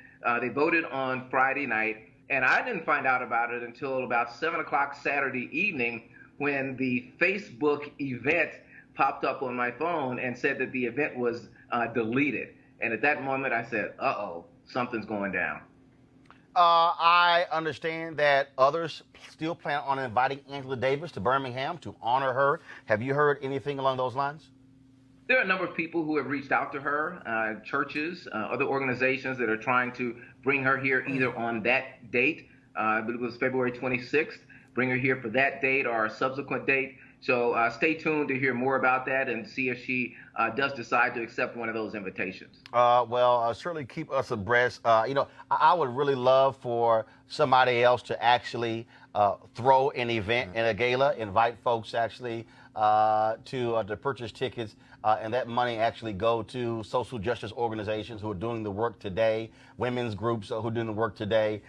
They voted on Friday night, and I didn't find out about it until about 7 o'clock Saturday evening when the Facebook event popped up on my phone and said that the event was deleted. And at that moment, I said, uh-oh, something's going down. I understand that others still plan on inviting Angela Davis to Birmingham to honor her. Have you heard anything along those lines? There are a number of people who have reached out to her, churches, other organizations that are trying to bring her here either on that date, but it was February 26th, bring her here for that date or a subsequent date. So stay tuned to hear more about that and see if she does decide to accept one of those invitations. Certainly keep us abreast. I would really love for somebody else to actually throw an event and a gala, invite folks actually to purchase tickets, and that money actually go to social justice organizations who are doing the work today, women's groups who are doing the work today,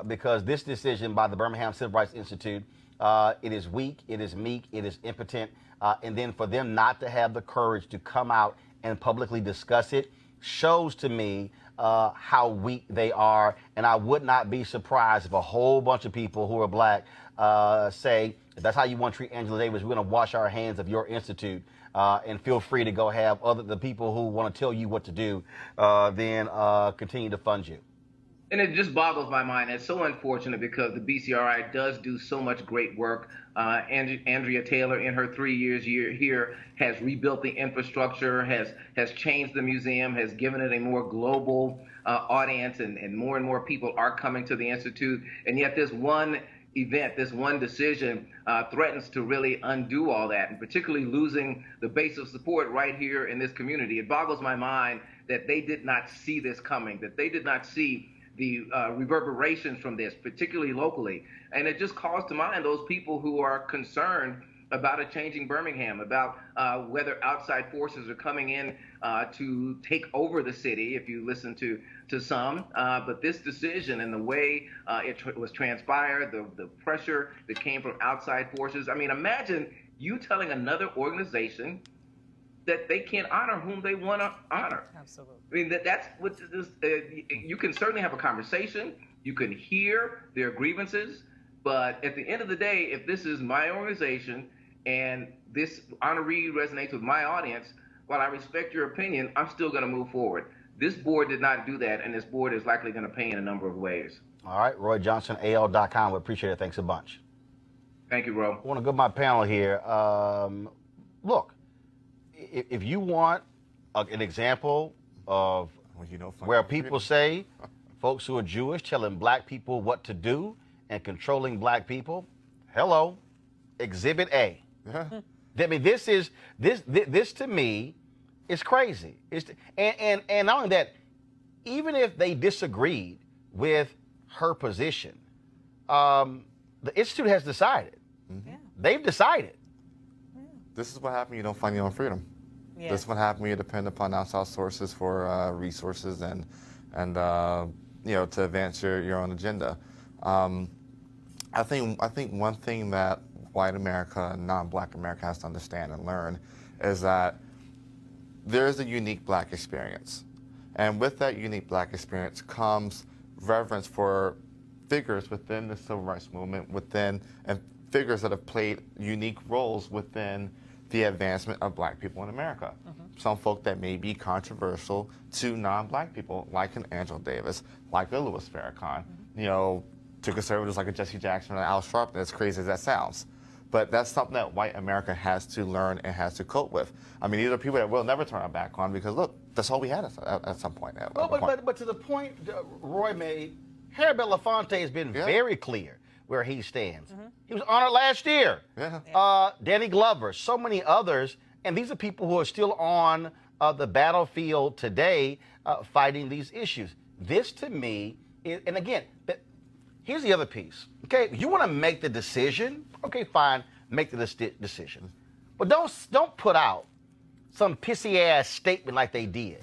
because this decision by the Birmingham Civil Rights Institute, it is weak, it is meek, it is impotent, and then for them not to have the courage to come out and publicly discuss it shows to me how weak they are, and I would not be surprised if a whole bunch of people who are black say, if that's how you want to treat Angela Davis, we're going to wash our hands of your institute, and feel free to go have the people who want to tell you what to do, then continue to fund you. And it just boggles my mind. It's so unfortunate because the BCRI does do so much great work. Andrea Taylor, in her 3 years here, has rebuilt the infrastructure, has changed the museum, has given it a more global audience, and more people are coming to the Institute. And yet this one event, this one decision threatens to really undo all that, and particularly losing the base of support right here in this community. It boggles my mind that they did not see this coming, that they did not see the reverberations from this, particularly locally. And it just calls to mind those people who are concerned about a changing Birmingham, about whether outside forces are coming in to take over the city, if you listen to some. But this decision and the way it was transpired, the pressure that came from outside forces. I mean, imagine you telling another organization that they can't honor whom they want to honor. Absolutely. I mean, that's what this, you can certainly have a conversation, you can hear their grievances, but at the end of the day, if this is my organization and this honoree resonates with my audience, while I respect your opinion, I'm still going to move forward. This board did not do that, and this board is likely going to pay in a number of ways. All right, Roy Johnson, AL.com. We appreciate it. Thanks a bunch. Thank you, Ro. I want to go to my panel here. Look, if you want an example of where people say folks who are Jewish telling black people what to do and controlling black people, hello, Exhibit A. Yeah. I mean, this to me is crazy. And not only that, even if they disagreed with her position, the Institute has decided. Mm-hmm. Yeah. They've decided. This is what happened when you don't find your own freedom. Yeah. This is what happened when you depend upon outside sources for resources and to advance your own agenda. I think one thing that white America and non-black America has to understand and learn is that there is a unique black experience. And with that unique black experience comes reverence for figures within the civil rights movement, and figures that have played unique roles within the advancement of black people in America. Mm-hmm. Some folk that may be controversial to non-black people, like an Angela Davis, like a Louis Farrakhan, to conservatives like a Jesse Jackson or Al Sharpton, as crazy as that sounds. But that's something that white America has to learn and has to cope with. I mean, these are people that we'll never turn our back on because, look, that's all we had at some point. But to the point Roy made, Harry Belafonte has been very clear where he stands. Mm-hmm. He was honored last year. Yeah. Danny Glover, so many others, and these are people who are still on the battlefield today fighting these issues. This to me, and again, here's the other piece. Okay, you want to make the decision? Okay, fine, make the decision. But don't put out some pissy ass statement like they did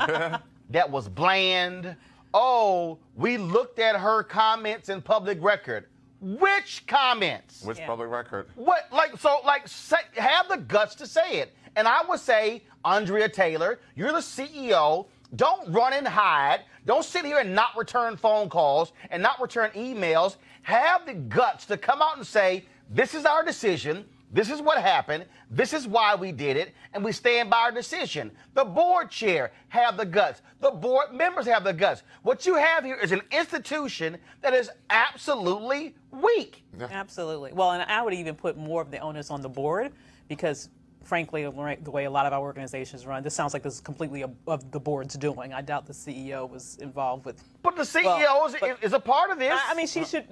that was bland. Oh, we looked at her comments in public record. Which comments? Which public record? What, have the guts to say it. And I would say, Andrea Taylor, you're the CEO. Don't run and hide. Don't sit here and not return phone calls and not return emails. Have the guts to come out and say, this is our decision. This is what happened. This is why we did it, and we stand by our decision. The board chair have the guts. The board members have the guts. What you have here is an institution that is absolutely weak. Yeah. Absolutely. Well, and I would even put more of the onus on the board because, frankly, the way a lot of our organizations run, this sounds like this is completely of the board's doing. I doubt the CEO was involved with. But the CEO is a part of this. I mean, she should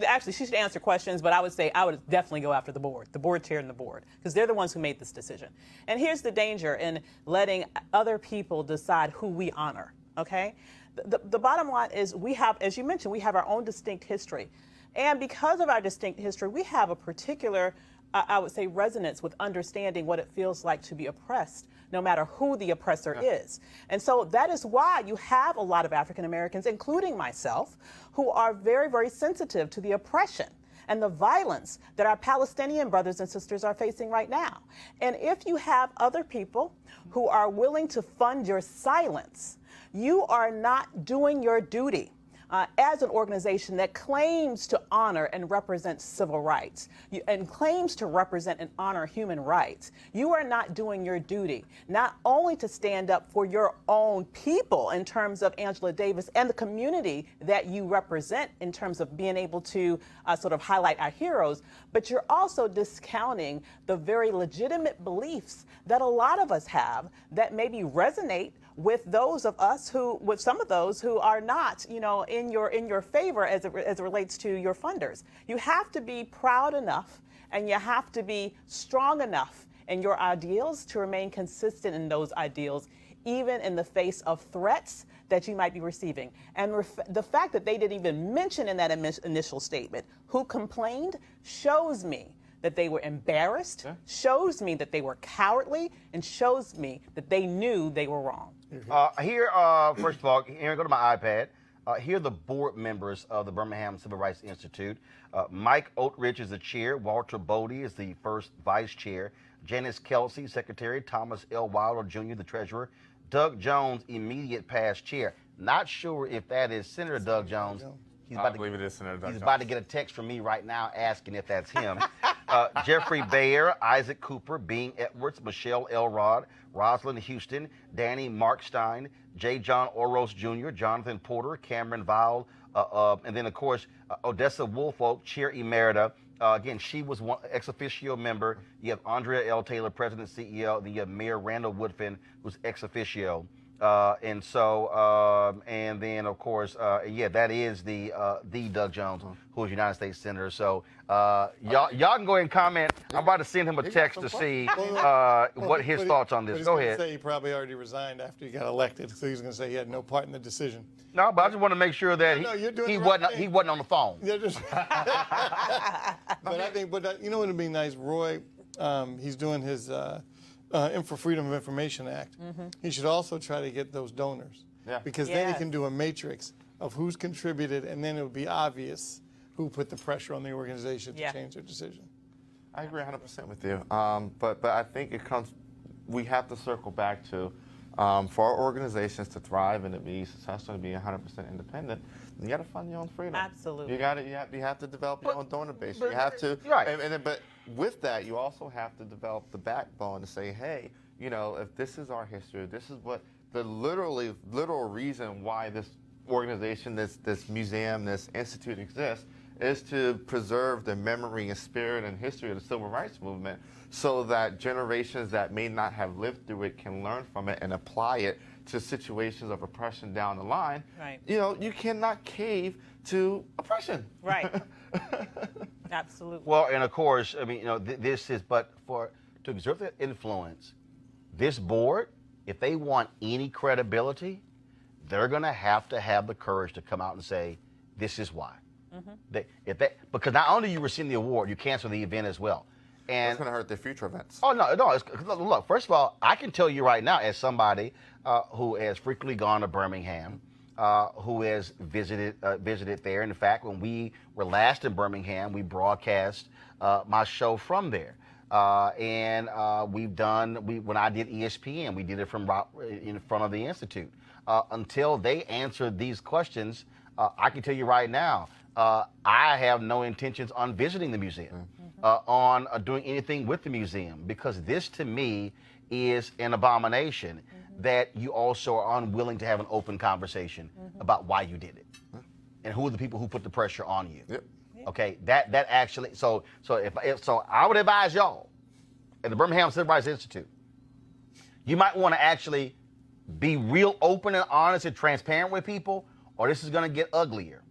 answer questions, but I would say I would definitely go after the board chair and the board, because they're the ones who made this decision. And here's the danger in letting other people decide who we honor, okay? The bottom line is we have, as you mentioned, we have our own distinct history. And because of our distinct history, we have a particular I would say resonance with understanding what it feels like to be oppressed, no matter who the oppressor is. And so that is why you have a lot of African Americans, including myself, who are very, very sensitive to the oppression and the violence that our Palestinian brothers and sisters are facing right now. And if you have other people who are willing to fund your silence, you are not doing your duty. As an organization that claims to honor and represent civil rights and claims to represent and honor human rights, you are not doing your duty, not only to stand up for your own people in terms of Angela Davis and the community that you represent in terms of being able to sort of highlight our heroes, but you're also discounting the very legitimate beliefs that a lot of us have that maybe resonate with those of us with some of those who are not, in your favor as it relates to your funders. You have to be proud enough and you have to be strong enough in your ideals to remain consistent in those ideals, even in the face of threats that you might be receiving. And the fact that they didn't even mention in that initial statement who complained shows me that they were embarrassed, shows me that they were cowardly, and shows me that they knew they were wrong. First of all, Aaron, go to my iPad. Here are the board members of the Birmingham Civil Rights Institute. Mike Oatridge is the chair. Walter Bodie is the first vice chair. Janice Kelsey, secretary. Thomas L. Wilder Jr., the treasurer. Doug Jones, immediate past chair. Not sure if that is Senator Doug Jones. He's about to get a text from me right now asking if that's him. Jeffrey Bayer, Isaac Cooper, Bean Edwards, Michelle Elrod, Rosalind Houston, Danny Markstein, J. John Oros Jr., Jonathan Porter, Cameron Vowell, and then, of course, Odessa Woolfolk, Chair Emerita. Again, she was one ex officio member. You have Andrea L. Taylor, President CEO. Then you have Mayor Randall Woodfin, who's ex officio. And then, of course, that is the Doug Jones, who is United States Senator. So y'all can go ahead and comment. I'm about to send him a text to see what his thoughts on this. Go ahead. Say he probably already resigned after he got elected, so he's going to say he had no part in the decision. No, but I just want to make sure that he wasn't on the phone. Yeah, but you know what would be nice, Roy? He's doing his for Freedom of Information Act. Mm-hmm. He should also try to get those donors, because then he can do a matrix of who's contributed, and then it would be obvious who put the pressure on the organization to change their decision. I agree 100% with you, but I think we have to circle back to, for our organizations to thrive and to be successful and be 100% independent, you got to fund your own freedom. Absolutely. You have to develop your own donor base. You have to, but with that, you also have to develop the backbone to say, hey, if this is our history, this is what the literal reason why this organization, this museum, this institute exists, is to preserve the memory and spirit and history of the civil rights movement, so that generations that may not have lived through it can learn from it and apply it to situations of oppression down the line. Right. You cannot cave to oppression. Right. Absolutely. Well, and of course, I mean, this is to exert that influence. This board if they want any credibility, they're going to have the courage to come out and say, this is why. Because not only you rescind the award, you cancel the event as well. And That's going to hurt their future events. Oh, no. Look, first of all, I can tell you right now, as somebody who has frequently gone to Birmingham, who has visited there. In fact, when we were last in Birmingham, we broadcast my show from there. And when I did ESPN, we did it from in front of the Institute. Until they answered these questions, I can tell you right now, I have no intentions on visiting the museum, on doing anything with the museum, because this to me is an abomination that you also are unwilling to have an open conversation about why you did it and who are the people who put the pressure on you. Yep. Okay, that actually, so I would advise y'all at the Birmingham Civil Rights Institute, you might want to actually be real open and honest and transparent with people, or this is going to get uglier.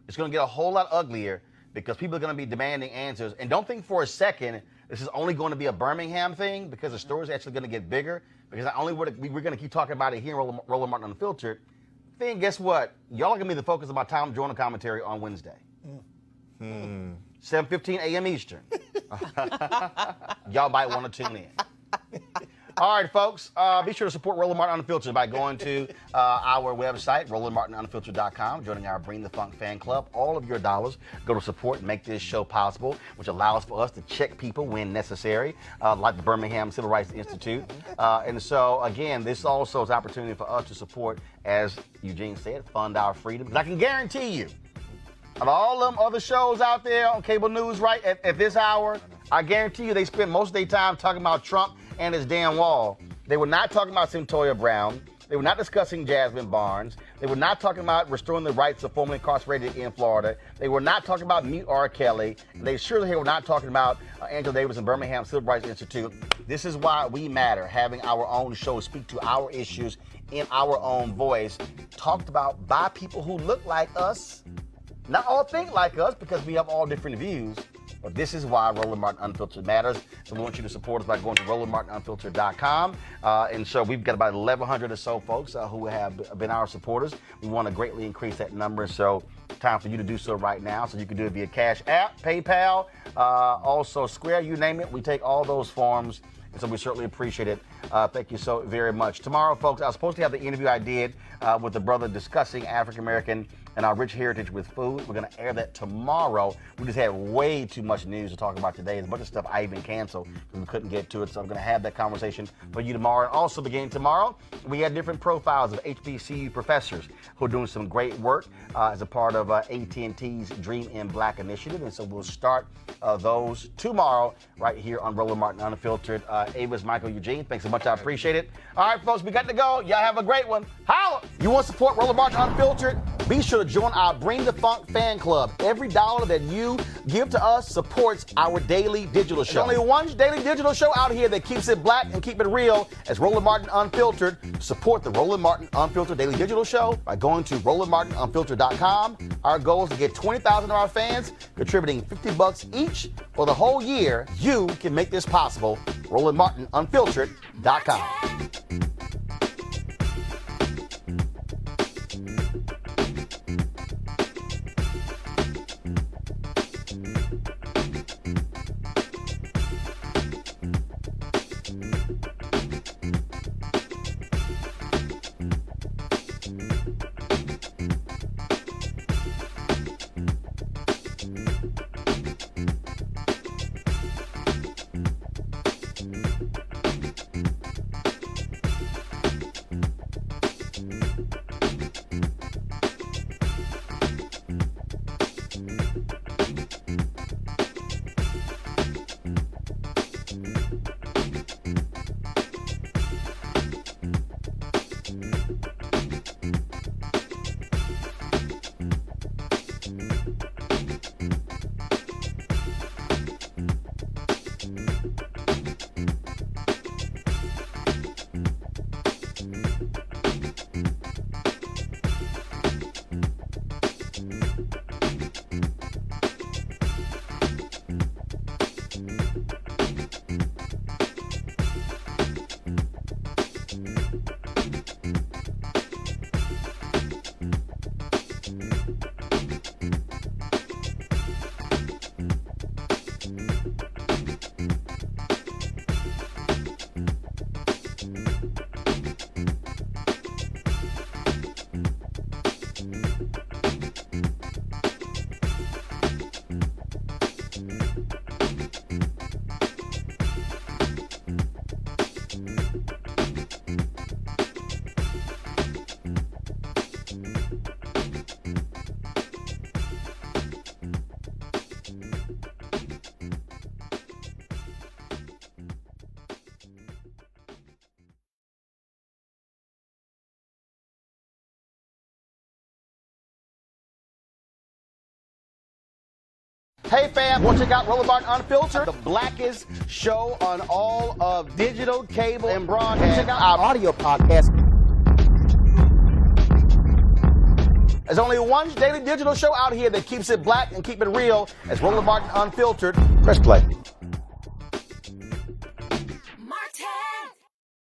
It's going to get a whole lot uglier because people are going to be demanding answers. And don't think for a second this is only going to be a Birmingham thing, because the story is actually going to get bigger. Because not only we're going to keep talking about it here in Roland Martin Unfiltered, then guess what? Y'all are going to be the focus of my Tom Joyner commentary on Wednesday. 7:15 a.m. Eastern. Y'all might want to tune in. All right, folks, be sure to support Roland Martin Unfiltered by going to our website, RolandMartinUnfiltered.com, joining our Bring the Funk fan club. All of your dollars go to support and make this show possible, which allows for us to check people when necessary, like the Birmingham Civil Rights Institute. And so, again, this also is an opportunity for us to support, as Eugene said, fund our freedom. Because I can guarantee you, of all them other shows out there on cable news right at this hour, I guarantee you they spend most of their time talking about Trump and his damn wall. They were not talking about Cyntoia Brown. They were not discussing Jasmine Barnes. They were not talking about restoring the rights of formerly incarcerated in Florida. They were not talking about Mute R. Kelly. They surely were not talking about Angela Davis and Birmingham Civil Rights Institute. This is why we matter, having our own show speak to our issues in our own voice, talked about by people who look like us. Not all think like us, because we have all different views. But this is why Roland Martin Unfiltered matters. So we want you to support us by going to RolandMartinUnfiltered.com. And so we've got about 1,100 or so folks who have been our supporters. We want to greatly increase that number. So time for you to do so right now. So you can do it via Cash App, PayPal, also Square, you name it. We take all those forms. And so we certainly appreciate it. Thank you so very much. Tomorrow, folks, I was supposed to have the interview I did with the brother discussing African-American and our rich heritage with food. We're going to air that tomorrow. We just had way too much news to talk about today. There's a bunch of stuff I even canceled because we couldn't get to it. So I'm going to have that conversation for you tomorrow. And also beginning tomorrow, we had different profiles of HBCU professors who are doing some great work as a part of AT&T's Dream in Black initiative. And so we'll start those tomorrow right here on Roland Martin Unfiltered. Ava's Michael Eugene, thanks so much. I appreciate it. All right, folks, we got to go. Y'all have a great one. Holla! You want to support Roland Martin Unfiltered? Be sure to join our Bring the Funk fan club. Every dollar that you give to us supports our daily digital show. There's only one daily digital show out here that keeps it black and keep it real as Roland Martin Unfiltered. Support the Roland Martin Unfiltered daily digital show by going to RolandMartinUnfiltered.com. Our goal is to get 20,000 of our fans contributing $50 each for the whole year. You can make this possible. RolandMartinUnfiltered.com. Hey fam, want to check out Roland Unfiltered, the blackest show on all of digital, cable, and broadcast. Check out our audio podcast. There's only one daily digital show out here that keeps it black and keep it real. It's Roland Unfiltered. Press play.